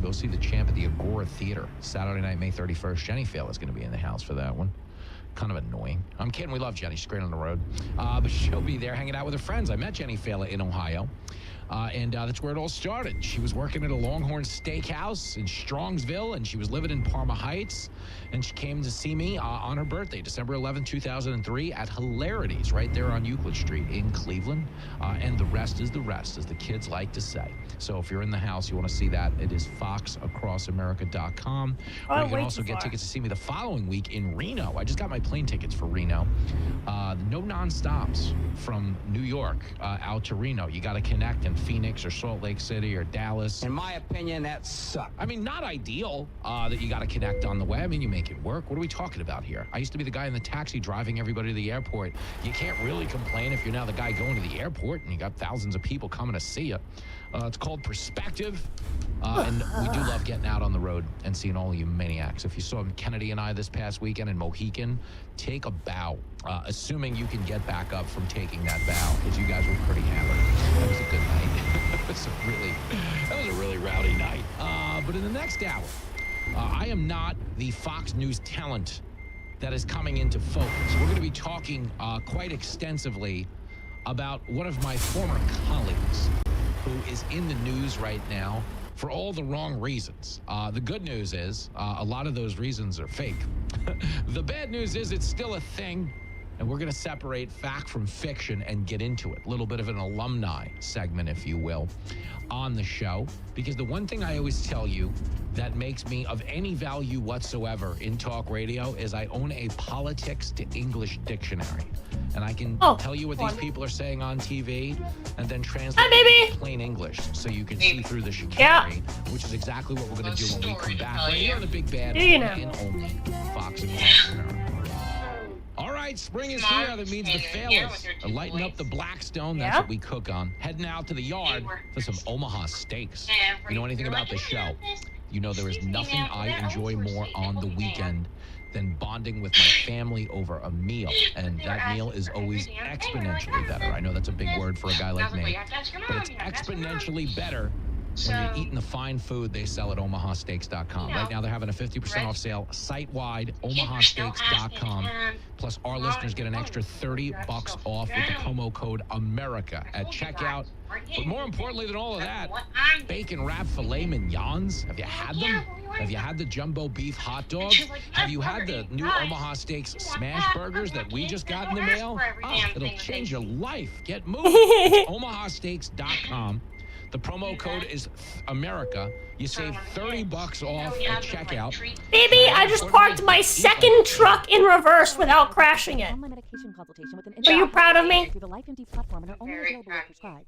Go see the champ at the Agora Theater Saturday night, May 31st. Jenny Fallon's going to be in the house for that one. Kind of annoying. I'm kidding. We love Jenny. She's great on the road. But she'll be there hanging out with her friends. I met Jenny Fallon in Ohio. And that's where it all started. She was working at a Longhorn Steakhouse in Strongsville, and she was living in Parma Heights. And she came to see me on her birthday, December 11, 2003, at Hilarities, right there on Euclid Street in Cleveland. And the rest is the rest, as the kids like to say. So if you're in the house, you want to see that, it is foxacrossamerica.com. Or you can also get tickets to see me the following week in Reno. I just got my plane tickets for Reno. No nonstops from New York out to Reno. You got to connect in Phoenix or Salt Lake City or Dallas. In my opinion, that sucks. I mean, not ideal that you got to connect on the way. I mean, you make it work. What are we talking about here? I used to be the guy in the taxi driving everybody to the airport. You can't really complain if you're now the guy going to the airport and you got thousands of people coming to see you. It's called perspective. And we do love getting out on the road and seeing all you maniacs. If you saw Kennedy and I this past weekend in Mohican, take a bow, assuming you can get back up from taking that bow, because you guys were pretty hammered. That was a good night. That was a really rowdy night. But in the next hour, I am not the Fox News talent that is coming into focus. We're going to be talking quite extensively about one of my former colleagues who is in the news right now for all the wrong reasons. The good news is a lot of those reasons are fake. The bad news is it's still a thing, and we're going to separate fact from fiction and get into it. A little bit of an alumni segment, if you will, on the show. Because the one thing I always tell you that makes me of any value whatsoever in talk radio is I own a politics to English dictionary. And I can tell you what these people are saying on TV and then translate it to plain English so you can see through the chicanery, which is exactly what we're going to do when we come back. Right here on the Big Bad and only Fox Across America. All right. right, spring is here. That means the Failers are lighting up the Blackstone. That's what we cook on. Heading out to the yard for some Omaha steaks. You know anything about the show? You know there is nothing I enjoy more on the weekend than bonding with my family over a meal. And that meal is always exponentially better. I know that's a big word for a guy like me, but it's exponentially better when you're eating the fine food they sell at omahasteaks.com. Right now they're having a 50% off sale site-wide, omahasteaks.com. Plus our listeners get an extra $30 off with the promo code AMERICA at checkout. But more importantly than all of that, bacon wrapped filet mignons. Have you had them? Have you had the jumbo beef hot dogs? Have you had the new Omaha Steaks smash burgers that we just got in the mail? Oh, it'll change your life. Get moving. It's omahasteaks.com. The promo code is America. You save $30 off at checkout. Baby, I just parked my second truck in reverse without crashing it. Are you proud of me?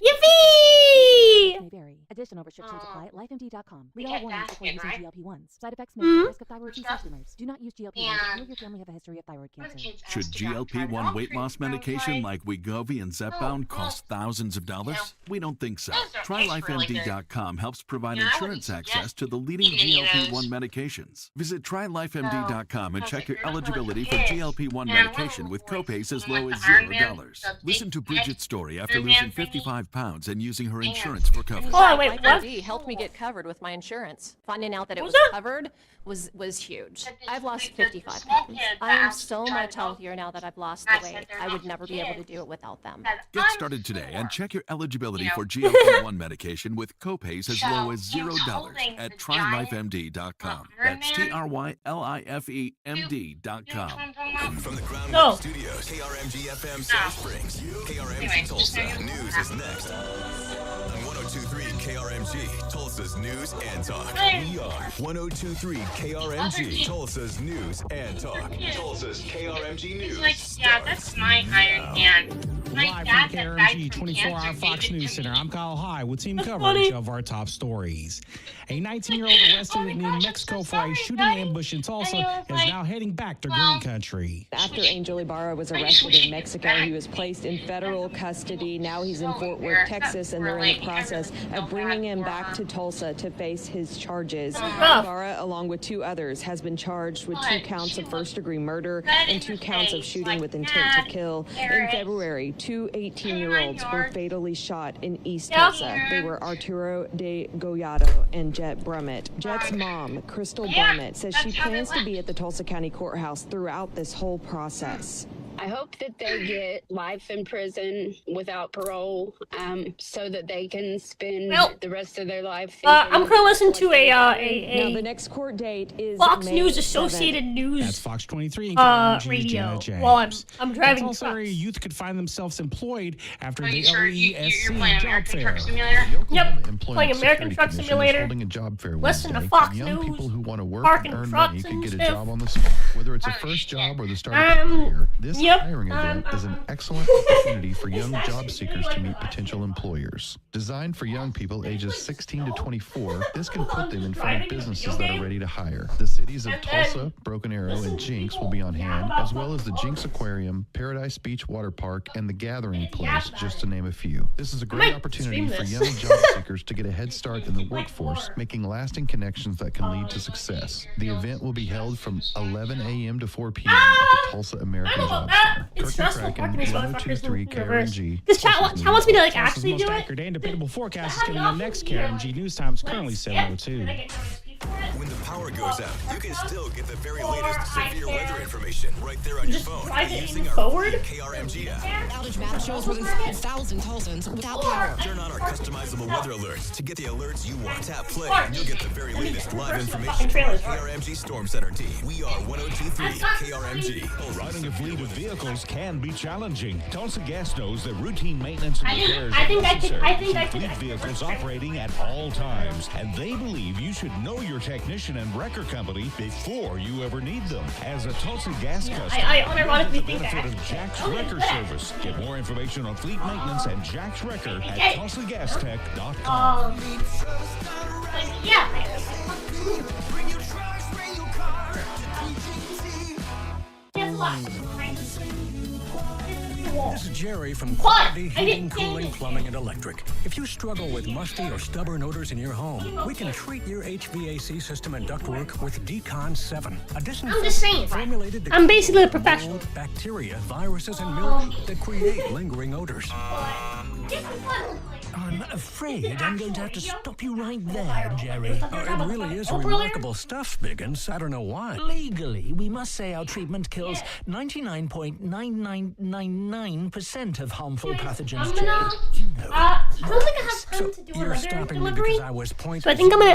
Yippee! Additional restrictions apply at lifemd.com. Read all warnings before using GLP-1s. Side effects may be risk of thyroid customers. Do not use GLP-1s if you or your family have a history of thyroid cancer. Should GLP-1 weight loss medication like Wegovy and Zepbound cost thousands of dollars? We don't think so. TryLifeMD.com helps provide insurance access to the leading GLP-1 medications. Visit TryLifeMD.com and check your eligibility for GLP-1 medication with copays as low as $0. Listen to Bridget's story after losing 55 pounds and using her insurance for coverage. Oh, wait, what? LifeMD helped me get covered with my insurance. Finding out that it was covered was huge. I've lost 55 pounds. I am so much healthier now that I've lost the weight. I would never be able to do it without them. Get started today and check your eligibility for GLP-1 medication with copays as low as $0 at TryLifeMD.com. That's TryLifeMD.com. From the Ground Up Studios, KRMG FM South Springs, KRMG Tulsa. News is next. On 102.3 KRMG, Tulsa's News and Talk. We are 102.3 KRMG, Tulsa's News and Talk. Tulsa's KRMG News. Yeah, that's my Iron Man. Live from the KRMG 24-hour Fox News Center, I'm Kyle High with team coverage of our top stories. A 19-year-old arrested in New Mexico for a shooting ambush in Tulsa is now heading back to Green Country. After Angel Ibarra was arrested in Mexico, he was placed in federal custody. Now he's in Fort Worth, Texas, and they're in the process of bringing him back to Tulsa to face his charges. Ibarra, along with two others, has been charged with 2 counts of first-degree murder and 2 counts of shooting with intent to kill. In February, 2 18-year-olds were fatally shot in East Tulsa. They were Arturo de Gollado and Jet Brummett. Jet's mom, Crystal Brummett, says she plans to be at the Tulsa County Courthouse throughout this whole process. I hope that they get life in prison without parole, so that they can spend the rest of their life. I'm gonna listen to now the next court date is Fox May News Associated 7th. News. That's Fox 23 and radio. Jenna While James. I'm driving Tulsa trucks. area youth could find themselves employed after the You're LESC playing job American fair. Truck Simulator? Yep, playing American Truck Simulator. Holding a job fair Listen to Wednesday. Fox Young News. people who want to work Parking and earn trucks money can and get a stuff. job on the spot. Whether it's a first job or the start of a career, this hiring event is an excellent opportunity for young job seekers to meet potential employers. Designed for young people ages 16 to 24, this can put them in front of businesses that are ready to hire. The cities of Tulsa, Broken Arrow, and Jinx will be on hand, as well as the Jinx Aquarium, Paradise Beach Water Park, and the Gathering Place, just to name a few. This is a great opportunity for young job seekers to get a head start in the workforce, making lasting connections that can lead to success. The event will be held from 11 a.m. to 4 p.m. at the Tulsa American Job Center. It's stressful parking these motherfuckers in 102.3 reverse. KRMG. Because chat wants me to like actually Tulsa's do most it. accurate and dependable forecast is coming the next KRMG News Time is currently 7:02. When the power goes out, you can still get the very latest severe weather information right there on your phone using our KRMG app. Outage map shows more than 5,000 Tulsans without power. Turn on our customizable weather alerts to get the alerts you want. Tap play and you'll get the very latest live information from our KRMG Storm Center team. We are 102.3 KRMG. Riding a fleet of vehicles can be challenging. Tulsa Gas knows that routine maintenance and repairs I are think I necessary could- to keep fleet vehicles operating at all times. And they believe you should know your technician and wrecker company before you ever need them. As a Tulsa Gas customer, I you unironically get the think benefit that. of Jack's Oh, Wrecker yeah. service. Get more information on fleet maintenance and Jack's Wrecker at Okay. TulsaGasTech.com. Yeah. This is Jerry from Quality Heating, Cooling, Plumbing, and Electric. If you struggle with musty or stubborn odors in your home, we can treat your HVAC system and ductwork with Decon 7. A disinfectant formulated to I'm basically a kill professional. mold, bacteria, viruses, and mildew that create lingering odors. I'm afraid I'm going to have to stop you right there, Jerry. It really is remarkable stuff, Biggins. I don't know why. Legally, we must say our treatment kills 99.9999% of harmful pathogens, Jerry. I don't think I have time to do another delivery. So I think I'm gonna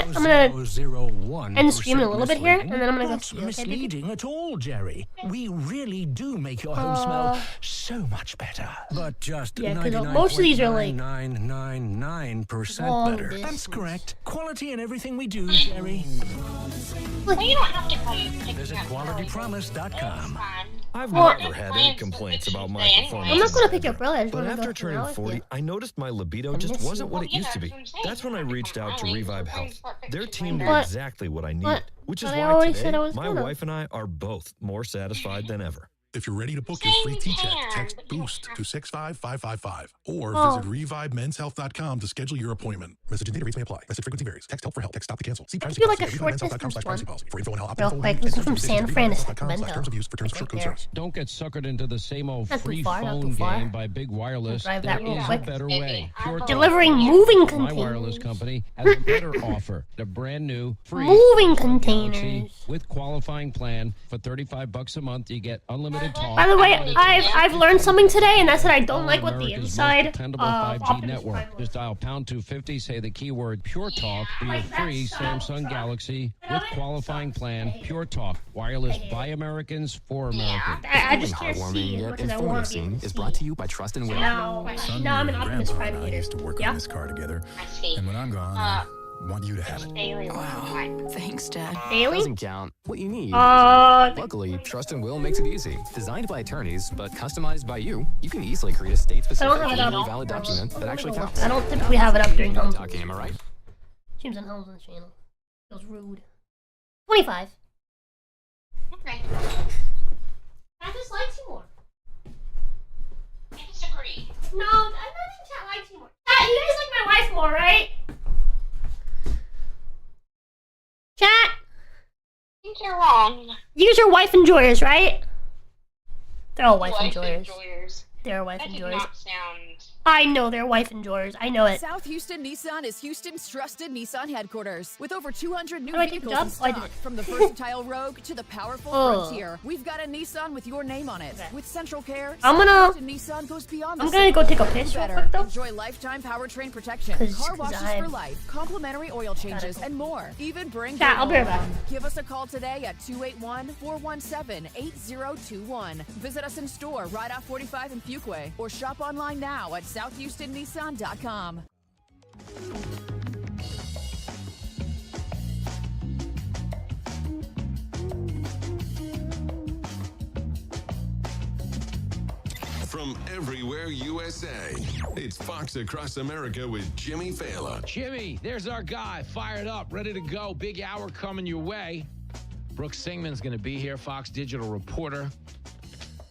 end stream in a little bit here, and then I'm gonna go see. Misleading at all, Jerry. We really do make your home smell so much better. But just most of these are like 99.999% better. That's correct. Quality in everything we do, Jerry. Well, you don't have to come Visit qualitypromise.com. I've never had any complaints about my performance. I'm not gonna pick up Bella. But after turning 40, I noticed my libido just wasn't what it used to be. That's when I reached out to Revive Health. Their team knew exactly what I needed, which is why today my wife and I are both more satisfied than ever. If you're ready to book your free T-check, text BOOST to 65555 or visit ReviveMen'sHealth.com to schedule your appointment. Message and data rates may apply. Message frequency varies. Text help for help. Text stop to cancel. See privacy policy at ReviveMen'sHealth.com/privacy-policy. For info on how Real quick, this is from San Francisco. terms of use for terms of short code service. Don't get suckered into the same old Not too free far, not phone too far. game by Big Wireless. Drive There that real is a quick. better way. Pure Talk. Delivering moving My containers. wireless company has a better offer. The brand new free Moving Samsung containers. Galaxy with qualifying plan for $35 a month. You get unlimited talk. By the way, I've learned something today, and that's that I don't like what the America's inside most dependable 5G Optimus network. Prime looks. Just dial pound 250, say the keyword Pure Talk for your free Samsung Galaxy with qualifying plan. Pure Talk, wireless by Americans for Americans. I just can't see yet because I informative want to scene be is brought to you by Trust and Will. now I'm an Optimus Prime and I user. used to work Yeah. on this car together. And when I'm gone, I want you to have it. Wow. Thanks, Dad. Daily? Doesn't count. What you need. Luckily, Trust and Will makes it easy. Designed by attorneys, but customized by you, you can easily create a state-specific, I don't have it legally up. valid document that actually counts. I don't typically have it up during Helmsman. Talking, am I right? Seems on Helmsman's channel. Feels rude. 25. Okay. I just like Seymour. I disagree. No, I don't think chat likes Seymour. Chat, you guys like my wife more, right? Chat, I think you're wrong. you guys are wife enjoyers, right? They're all wife enjoyers. enjoyers. They're wife That did enjoyers. not sound... I know they're wife enjoyers. I know it. South Houston Nissan is Houston's trusted Nissan headquarters. With over 200 new How do I take the vehicles in job? Oh, I did stock, it. from the versatile Rogue to the powerful Oh. Frontier. We've got a Nissan with your name on it. With Central Care, I'm South gonna- Houston Nissan goes beyond I'm the gonna go simple. take a piss real Better. quick, though. Enjoy lifetime powertrain protection, 'Cause car washes I- for life, complimentary oil changes, and more. Even bring Chat, your I'll be right own. back. Give us a call today at 281-417-8021. Visit us in store right off 45 in Fuquay, or shop online now at southhoustonnissan.com. From everywhere USA, it's Fox Across America with Jimmy Fallon. Jimmy, there's our guy, fired up, ready to go. Big hour coming your way. Brooke Singman's going to be here, Fox digital reporter,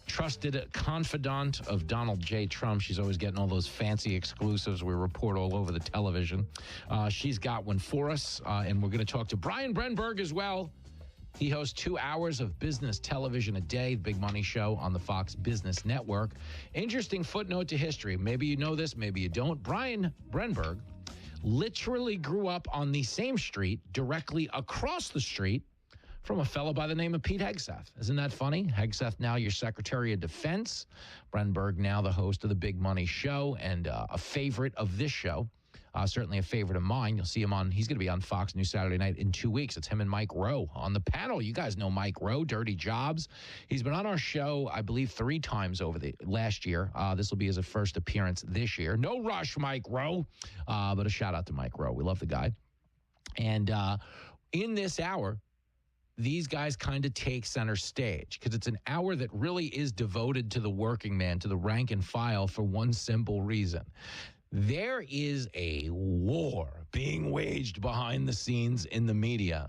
trusted confidant of Donald J. Trump. She's always getting all those fancy exclusives we report all over the television. She's got one for us, and we're going to talk to Brian Brenberg as well. He hosts 2 hours of business television a day, the Big Money Show on the Fox Business Network. Interesting footnote to history. Maybe you know this, maybe you don't. Brian Brenberg literally grew up on the same street, directly across the street from a fellow by the name of Pete Hegseth. Isn't that funny? Hegseth now your Secretary of Defense. Brenberg now the host of the Big Money Show and a favorite of this show. Certainly a favorite of mine. You'll see him on, he's going to be on Fox News Saturday night in 2 weeks. It's him and Mike Rowe on the panel. You guys know Mike Rowe, Dirty Jobs. He's been on our show, I believe, 3 times over the last year. This will be his first appearance this year. No rush, Mike Rowe. But a shout out to Mike Rowe. We love the guy. And in this hour, these guys kind of take center stage because it's an hour that really is devoted to the working man, to the rank and file, for one simple reason. There is a war being waged behind the scenes in the media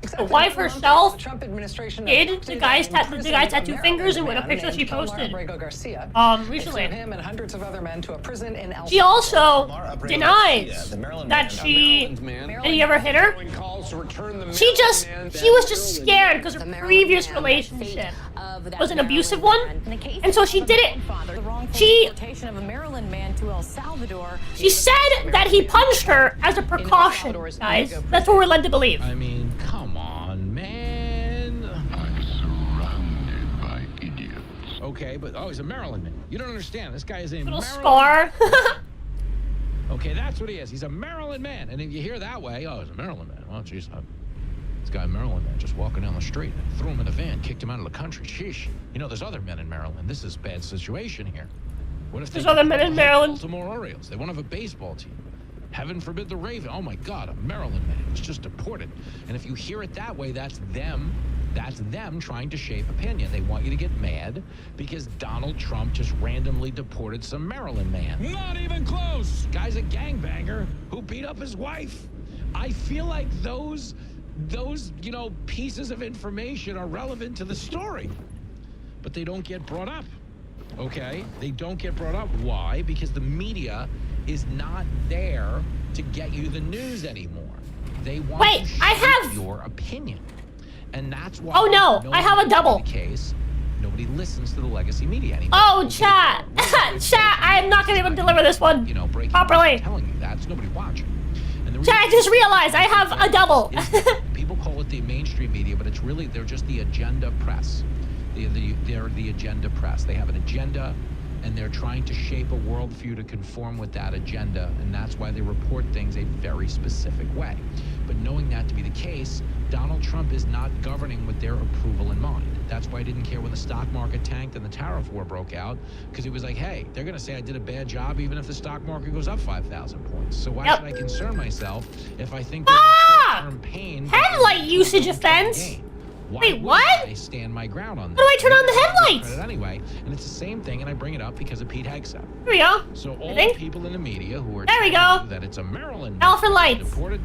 The wife herself did the guy's tattoo fingers and with a picture she posted recently. She also denies that he ever hit her. She was just scared because her previous relationship was an abusive one, and so she did it. She said that he punched her as a precaution, guys. That's what we're led to believe. I mean, come on, man. I'm surrounded by idiots. Okay, but he's a Maryland man. You don't understand. This guy is a little scar. Okay, that's what he is. He's a Maryland man. And if you hear that way, he's a Maryland man. Well, jeez, this guy, Maryland man, just walking down the street, and threw him in a van, kicked him out of the country. Sheesh. You know, there's other men in Maryland. This is a bad situation here. What if there's other men in Maryland? Baltimore Orioles. They won't have a baseball team. Heaven forbid the Raven. Oh my God, a Maryland man was just deported. And if you hear it that way, that's them. That's them trying to shape opinion. They want you to get mad because Donald Trump just randomly deported some Maryland man. Not even close. Guy's a gangbanger who beat up his wife. I feel like those pieces of information are relevant to the story, but they don't get brought up. Okay, they don't get brought up. Why? Because the media is not there to get you the news anymore. They want to shape your opinion, and that's why. Oh no, I have a double. Case, nobody listens to the legacy media anymore. Oh, chat, chat! I'm not gonna be able to deliver this one properly. I'm telling you, that's nobody watching. Chat, I just realized I have a double. People call it the mainstream media, but it's really they're just the agenda press. They're the agenda press. They have an agenda, and they're trying to shape a worldview to conform with that agenda, and that's why they report things a very specific way. But knowing that to be the case, Donald Trump is not governing with their approval in mind. That's why I didn't care when the stock market tanked and the tariff war broke out, because he was like, hey, they're going to say I did a bad job even if the stock market goes up 5,000 points. So why should I concern myself if I think there's a short-term pain? Headlight usage offense? Wait, what? I stand my ground on this. How do I turn on the headlights? Anyway, and it's the same thing, and I bring it up because of Pete Hegseth. Here we go. So all the people in the media who are that it's a Maryland Alpha lights. Deported,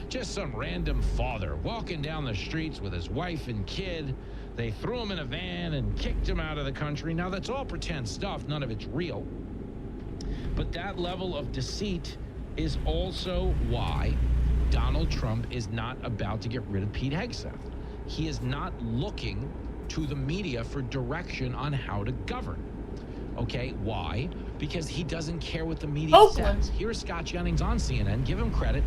just some random father walking down the streets with his wife and kid. They threw him in a van and kicked him out of the country. Now that's all pretend stuff. None of it's real. But that level of deceit is also why Donald Trump is not about to get rid of Pete Hegseth. He is not looking to the media for direction on how to govern. Okay, why? Because he doesn't care what the media says. Here's Scott Jennings on CNN. Give him credit.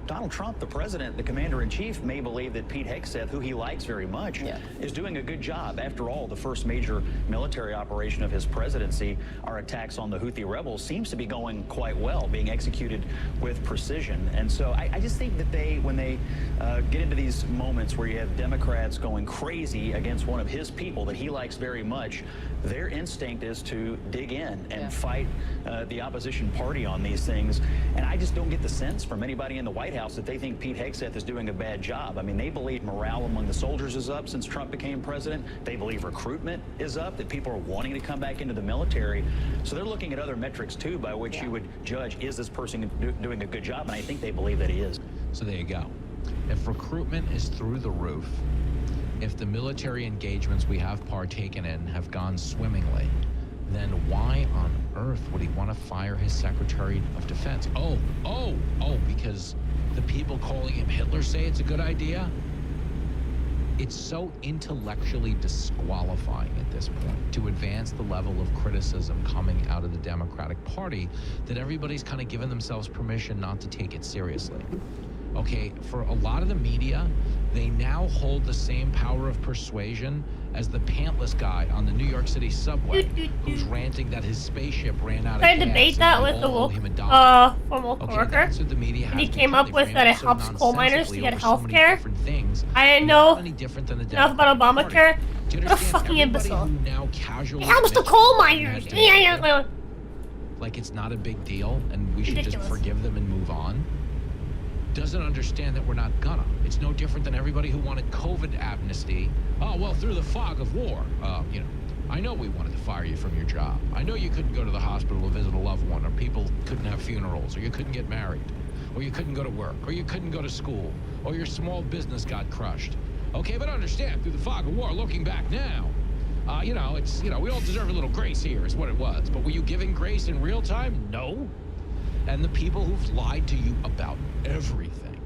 Donald Trump, the president, the commander-in-chief, may believe that Pete Hegseth, who he likes very much, is doing a good job. After all, the first major military operation of his presidency, our attacks on the Houthi rebels, seems to be going quite well, being executed with precision. And so I just think that when they get into these moments where you have Democrats going crazy against one of his people that he likes very much, their instinct is to dig in and fight the opposition party on these things. And I just don't get the sense from anybody in the White House that they think Pete Hegseth is doing a bad job. I mean, they believe morale among the soldiers is up since Trump became president. They believe recruitment is up, that people are wanting to come back into the military. So they're looking at other metrics, too, by which you would judge, is this person doing a good job? And I think they believe that he is. So there you go. If recruitment is through the roof, if the military engagements we have partaken in have gone swimmingly, then why on earth would he want to fire his Secretary of Defense? Because the people calling him Hitler say it's a good idea? It's so intellectually disqualifying at this point to advance the level of criticism coming out of the Democratic Party that everybody's kind of given themselves permission not to take it seriously. Okay, for a lot of the media, they now hold the same power of persuasion as the pantless guy on the New York City subway who's ranting that his spaceship ran out of gas. I debate that with the former coworker. And he came up with that it helps coal miners to get health care. I didn't know enough about Obamacare. What a fucking imbecile. It helps the coal miners. Like it's not a big deal and we should just forgive them and move on. Doesn't understand that we're not gonna. It's no different than everybody who wanted COVID amnesty. Oh, well, through the fog of war. I know we wanted to fire you from your job. I know you couldn't go to the hospital to visit a loved one, or people couldn't have funerals, or you couldn't get married. or you couldn't go to work, or you couldn't go to school, or your small business got crushed. Okay, but understand, through the fog of war, looking back now, we all deserve a little grace here, is what it was. But were you giving grace in real time? No. And the people who've lied to you about everything,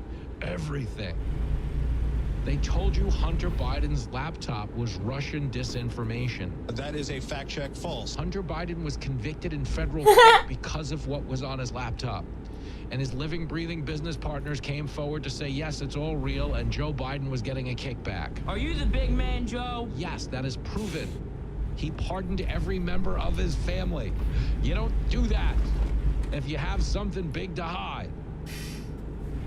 they told you Hunter Biden's laptop was Russian disinformation. That is a fact check false. Hunter Biden was convicted in federal court because of what was on his laptop. And his living, breathing business partners came forward to say, yes, it's all real, and Joe Biden was getting a kickback. Are you the big man, Joe? Yes, that is proven. He pardoned every member of his family. You don't do that if you have something big to hide.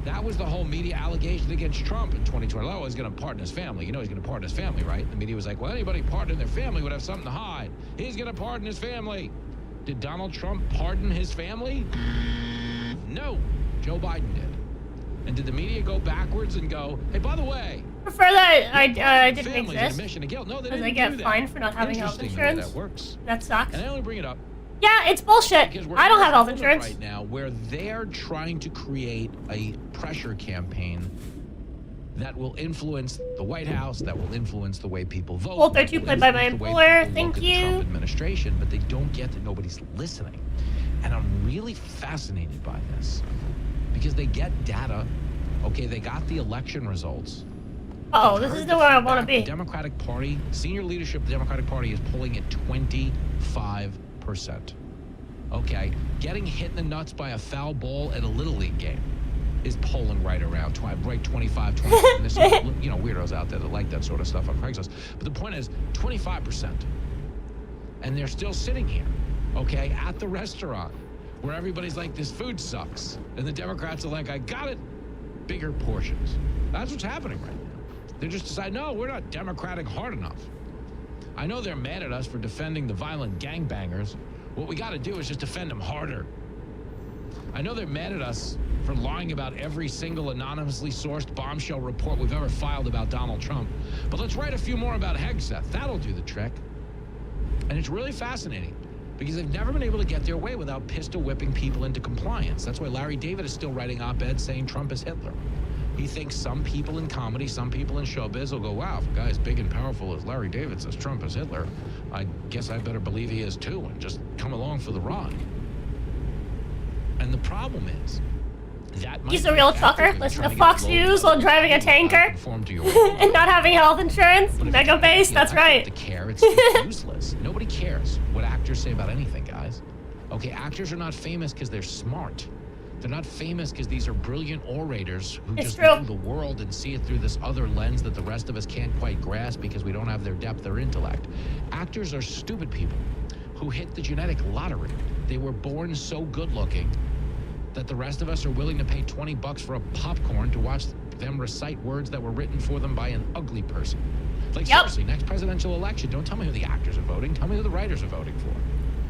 That was the whole media allegation against Trump in 2020. Oh, he's going to pardon his family. You know he's going to pardon his family, right? The media was like, well, anybody pardoning their family would have something to hide. He's going to pardon his family. Did Donald Trump pardon his family? No, Joe Biden did. And did the media go backwards and go, hey, by the way, prefer that I didn't exist. Admission of guilt. No, they because didn't I get do that. fined for not having health insurance. That works. That sucks. And I only bring it up. Yeah, it's bullshit. I don't have health insurance right now, where they're trying to create a pressure campaign that will influence the White House, that will influence the way people vote. Well, they're played by my employer. Thank you. The Trump administration, but they don't get that nobody's listening. And I'm really fascinated by this because they get data. Okay, they got the election results. Oh, this is the where I want to be. The Democratic Party, senior leadership of the Democratic Party is polling at 25%. Okay, getting hit in the nuts by a foul ball at a Little League game is polling right around 25, 26. There's some, weirdos out there that like that sort of stuff on Craigslist. But the point is 25%. And they're still sitting here, okay, at the restaurant where everybody's like, this food sucks. And the Democrats are like, I got it. Bigger portions. That's what's happening right now. They just decide, no, we're not democratic hard enough. I know they're mad at us for defending the violent gangbangers. What we got to do is just defend them harder. I know they're mad at us for lying about every single anonymously sourced bombshell report we've ever filed about Donald Trump. But let's write a few more about Hegseth. That'll do the trick. And it's really fascinating because they've never been able to get their way without pistol whipping people into compliance. That's why Larry David is still writing op-eds saying Trump is Hitler. He thinks some people in comedy, some people in showbiz will go, wow, if a guy as big and powerful as Larry David says Trump is Hitler, I guess I better believe he is too and just come along for the ride. And the problem is that he's a real trucker, listening to Fox News while driving a tanker and not having health insurance. Mega base, that's right. The care, it's useless. Nobody cares what actors say about anything, guys. Okay, actors are not famous because they're smart. They're not famous because these are brilliant orators who just know the world and see it through this other lens that the rest of us can't quite grasp because we don't have their depth or intellect. Actors are stupid people who hit the genetic lottery. They were born so good looking that the rest of us are willing to pay $20 for a popcorn to watch them recite words that were written for them by an ugly person. Like, seriously, next presidential election, don't tell me who the actors are voting. Tell me who the writers are voting for.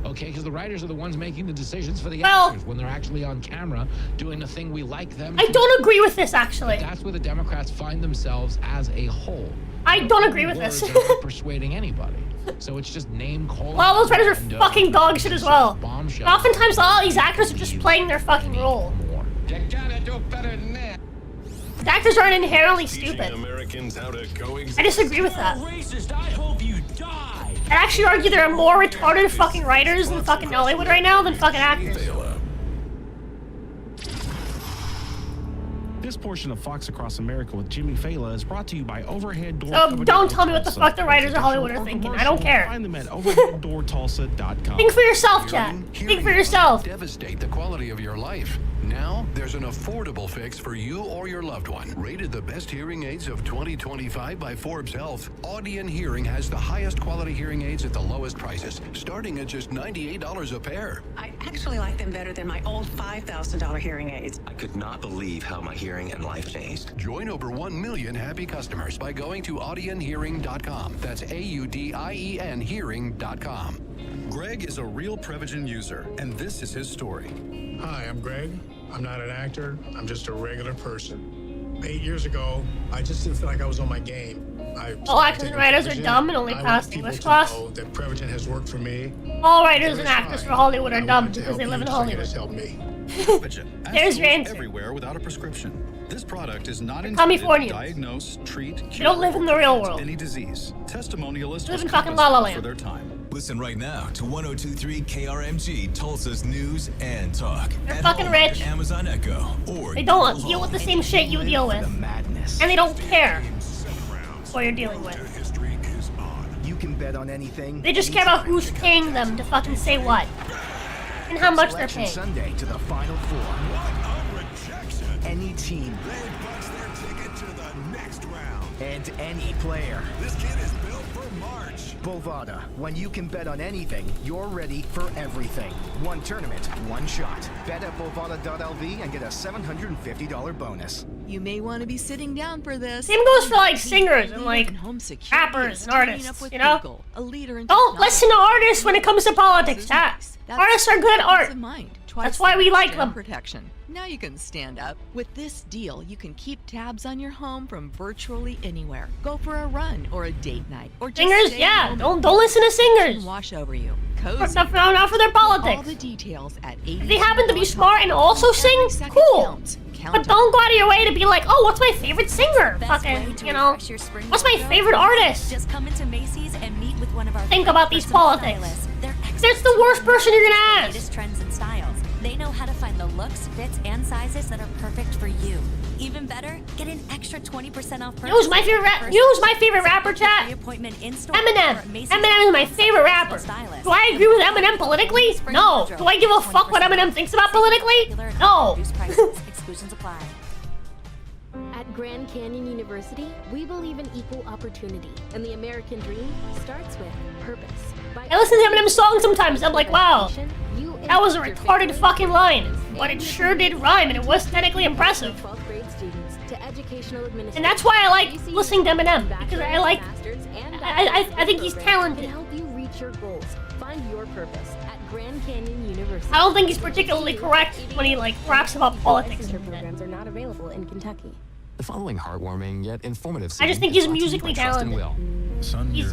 Okay, because the writers are the ones making the decisions for the actors when they're actually on camera doing the thing we like them to I don't agree with this, actually. But that's where the Democrats find themselves as a whole. I don't agree with this. They're not persuading anybody. So it's just name calling. Well, those writers are fucking dog shit as well. Oftentimes, all these actors are just playing their fucking role. You gotta do better than that. The actors aren't inherently stupid. I disagree with that. I'd actually argue there are more retarded fucking writers in fucking Hollywood right now than fucking actors. This portion of Fox Across America with Jimmy Fallon is brought to you by Overhead Door. So don't tell me what the fuck the writers of Hollywood are thinking. I don't care. Find them at overheaddoortulsa.com. Think for yourself, Chad. Think for yourself. Devastate the quality of your life. Now, there's an affordable fix for you or your loved one. Rated the best hearing aids of 2025 by Forbes Health, Audion Hearing has the highest quality hearing aids at the lowest prices, starting at just $98 a pair. I actually like them better than my old $5,000 hearing aids. I could not believe how my hearing and life changed. Join over 1 million happy customers by going to audionhearing.com. That's AUDIEN hearing.com. Greg is a real Prevagen user, and this is his story. Hi, I'm Greg. I'm not an actor. I'm just a regular person. 8 years ago, I just didn't feel like I was on my game. All actors and writers are dumb and only pass English class. That Prevagen has worked for me. All writers and actors for Hollywood are dumb because they live in Hollywood. There's your answer. Everywhere without a prescription. This product is not intended to diagnose, treat, cure, they don't live in the real world. Any disease. Testimonialists live in fucking La La Land. For their time. Listen right now to 102.3 KRMG, Tulsa's News and Talk. They're fucking rich. Amazon Echo or they don't deal with the same shit you deal with, and they don't care what you're dealing with. You can bet on anything. They just care about who's paying them to fucking say what and how much they're paying. Sunday to the Final Four. What a rejection! Any team. They punch their ticket to the next round. And any player. This kid is built for March. Bovada. When you can bet on anything, you're ready for everything. One tournament, one shot. Bet at bovada.lv and get a $750 bonus. You may want to be sitting down for this. Same goes for like singers and like rappers and artists, you know? Don't listen to artists when it comes to politics, chat. Artists are good at art. That's why we like them. Protection. Now you can stand up. With this deal, you can keep tabs on your home from virtually anywhere. Go for a run or a date night. Or just singers, yeah. Don't listen to singers. Wash over you. Not for their politics. All the details at if they happen to be smart and also sing, cool. But don't go out of your way to be like, oh, what's my favorite singer? Fucking, you know, what's my favorite artist? Just come into Macy's and meet with one of our think about these politics. That's the worst person you're gonna ask. Latest trends and styles. They know how to find the looks, fits, and sizes that are perfect for you. Even better, get an extra 20% off. You know who's my favorite rapper, chat? Eminem. Eminem is my favorite rapper. Do I agree with Eminem politically? No. Do I give a fuck what Eminem thinks about politically? No. Exclusions apply. At Grand Canyon University, we believe in equal opportunity, and the American dream starts with purpose. I listen to Eminem songs sometimes. I'm like, wow, that was a retarded fucking line, but it sure did rhyme, and it was technically impressive. And that's why I like listening to Eminem, because I think he's talented. Help you reach your goals. Find your purpose at Grand Canyon University. I don't think he's particularly correct when he like raps about politics. Programs are not available in Kentucky. The following heartwarming yet informative. I just think he's musically talented. Son, he's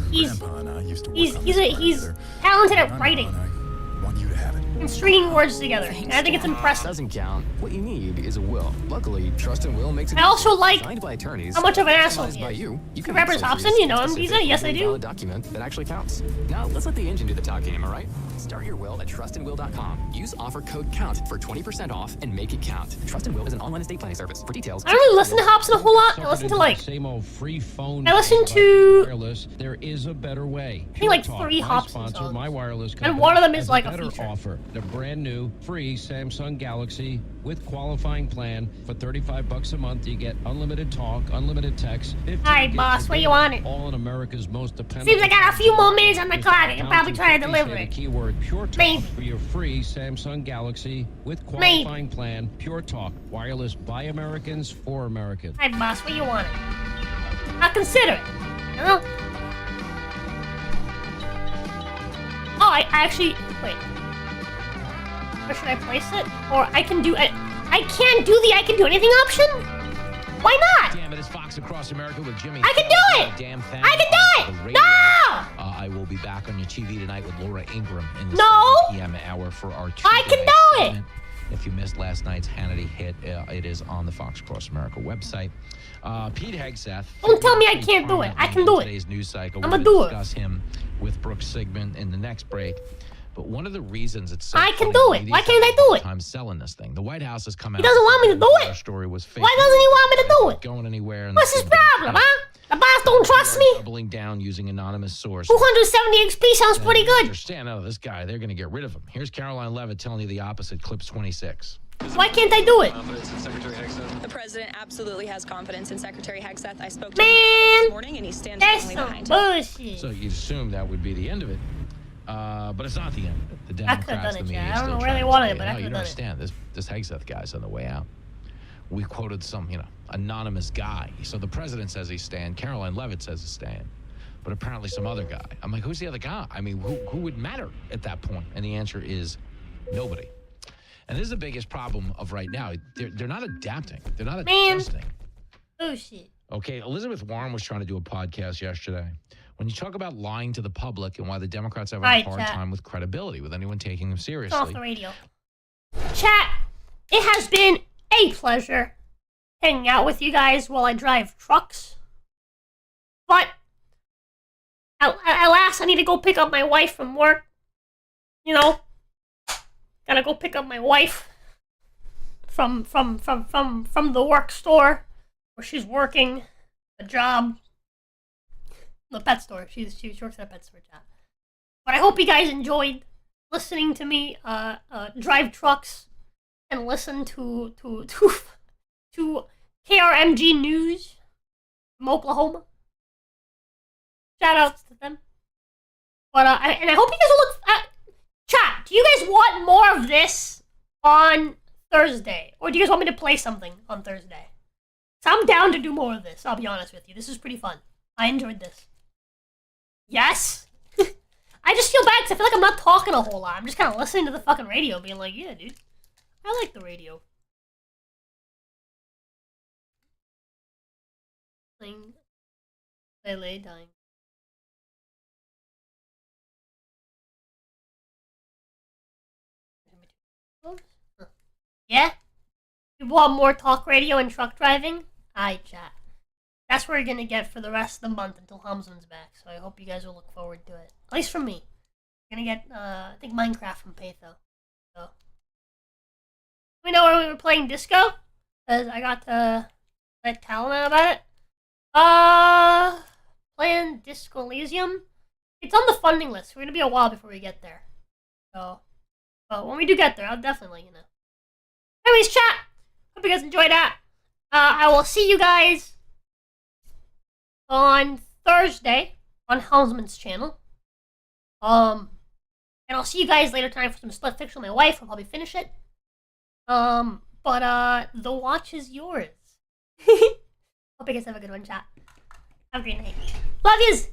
talented at writing. I want you to have it. And stringing words together. And I think it's impressive. Doesn't count. What you need is a will. Luckily, Trust and Will makes it. I also like by attorneys, how much of an asshole he is. You can Rappers Hobson, you know him. He's a yes, I do. Document that actually counts. Now let's let the engine do the talking. Am I right? Start your will at trustandwill.com. Use offer code COUNT for 20% off and make it count. Trust and Will is an online estate planning service. For details, I don't really listen to Hobson a whole lot. I listen to like same old free phone. I listen to wireless. There is a better way. I think like 3 Hobson songs. My wireless and one of them is like a better feature. Offer. The brand new free Samsung Galaxy with qualifying plan for $35 a month. You get unlimited talk, unlimited text. Hi, boss. What do you want? All in America's most dependable. Seems I got a few more minutes on the clock. I can probably try to deliver it. Keyword Pure Talk for your free Samsung Galaxy with qualifying plan. Pure Talk, wireless by Americans for Americans. Hi, boss. What do you want? I'll consider it. You know? Oh, I actually wait. Where should I place it? Or I can do it. I can't do the I can do anything option? Why not? Damn it, it's Fox Across America with Jimmy. I can do it! Damn thing. I can do it! No! I will be back on your TV tonight with Laura Ingraham in the 7 p.m. hour for our I can do it! If you missed last night's Hannity hit, it is on the Fox Across America website. Pete Hegseth. Don't tell me I can't do it. I can do it. Today's news cycle. I'm gonna do it. Discuss him with Brooke Sigmund in the next break. But one of the reasons it's so I can do it. Why can't I do it? I'm selling this thing. The White House has come out. He doesn't want me to do it. Story was fake. Why doesn't he want me to do it? Going anywhere? What's his problem, huh? The boss don't trust me. Doubling down using anonymous source. 270 XP sounds pretty good. Understand? Out of this guy, they're going to get rid of him. Here's Caroline Levitt telling you the opposite. Clips 26. Why can't I do it? The president absolutely has confidence in Secretary Hegseth. I spoke to him this morning, and he stands firmly behind him. Bullshit. So you'd assume that would be the end of it. But it's not the end of it. The Democrats, the media, I don't know where they wanted it, but I could have done it. You don't understand. This Hegseth guy's on the way out. We quoted some, anonymous guy. So the president says he's staying. Caroline Levitt says he's staying. But apparently some other guy. I'm like, who's the other guy? I mean, who would matter at that point? And the answer is nobody. And this is the biggest problem of right now. They're not adapting. They're not adjusting. Oh, shit. Okay, Elizabeth Warren was trying to do a podcast yesterday. When you talk about lying to the public and why the Democrats have a hard time with credibility, with anyone taking them seriously. Off the radio. Chat, it has been a pleasure hanging out with you guys while I drive trucks. But at last, I need to go pick up my wife from work. You know, gotta go pick up my wife from the work store where she's working a job. The pet store. She works at a pet store job. But I hope you guys enjoyed listening to me drive trucks and listen to KRMG News from Oklahoma. Shout outs to them. But I hope you guys will look at chat. Do you guys want more of this on Thursday, or do you guys want me to play something on Thursday? So I'm down to do more of this. I'll be honest with you. This is pretty fun. I enjoyed this. Yes. I just feel bad because I feel like I'm not talking a whole lot. I'm just kind of listening to the fucking radio, being like, yeah, dude, I like the radio. They lay dying. Yeah? You want more talk radio and truck driving? Aye, chat. That's what we're gonna get for the rest of the month until Helmsman's back, so I hope you guys will look forward to it. At least from me. We're gonna get, I think Minecraft from Patho. So. We know where we were playing disco? Because I got to let Talon about it. Playing Disco Elysium. It's on the funding list. We're gonna be a while before we get there. So, but when we do get there, I'll definitely let you know. Anyways, chat. Hope you guys enjoyed that. I will see you guys on Thursday on Helmsman's channel. And I'll see you guys later tonight for some split fiction with my wife. I'll probably finish it. But the watch is yours. Hope you guys have a good one, chat. Have a great night. Love yous!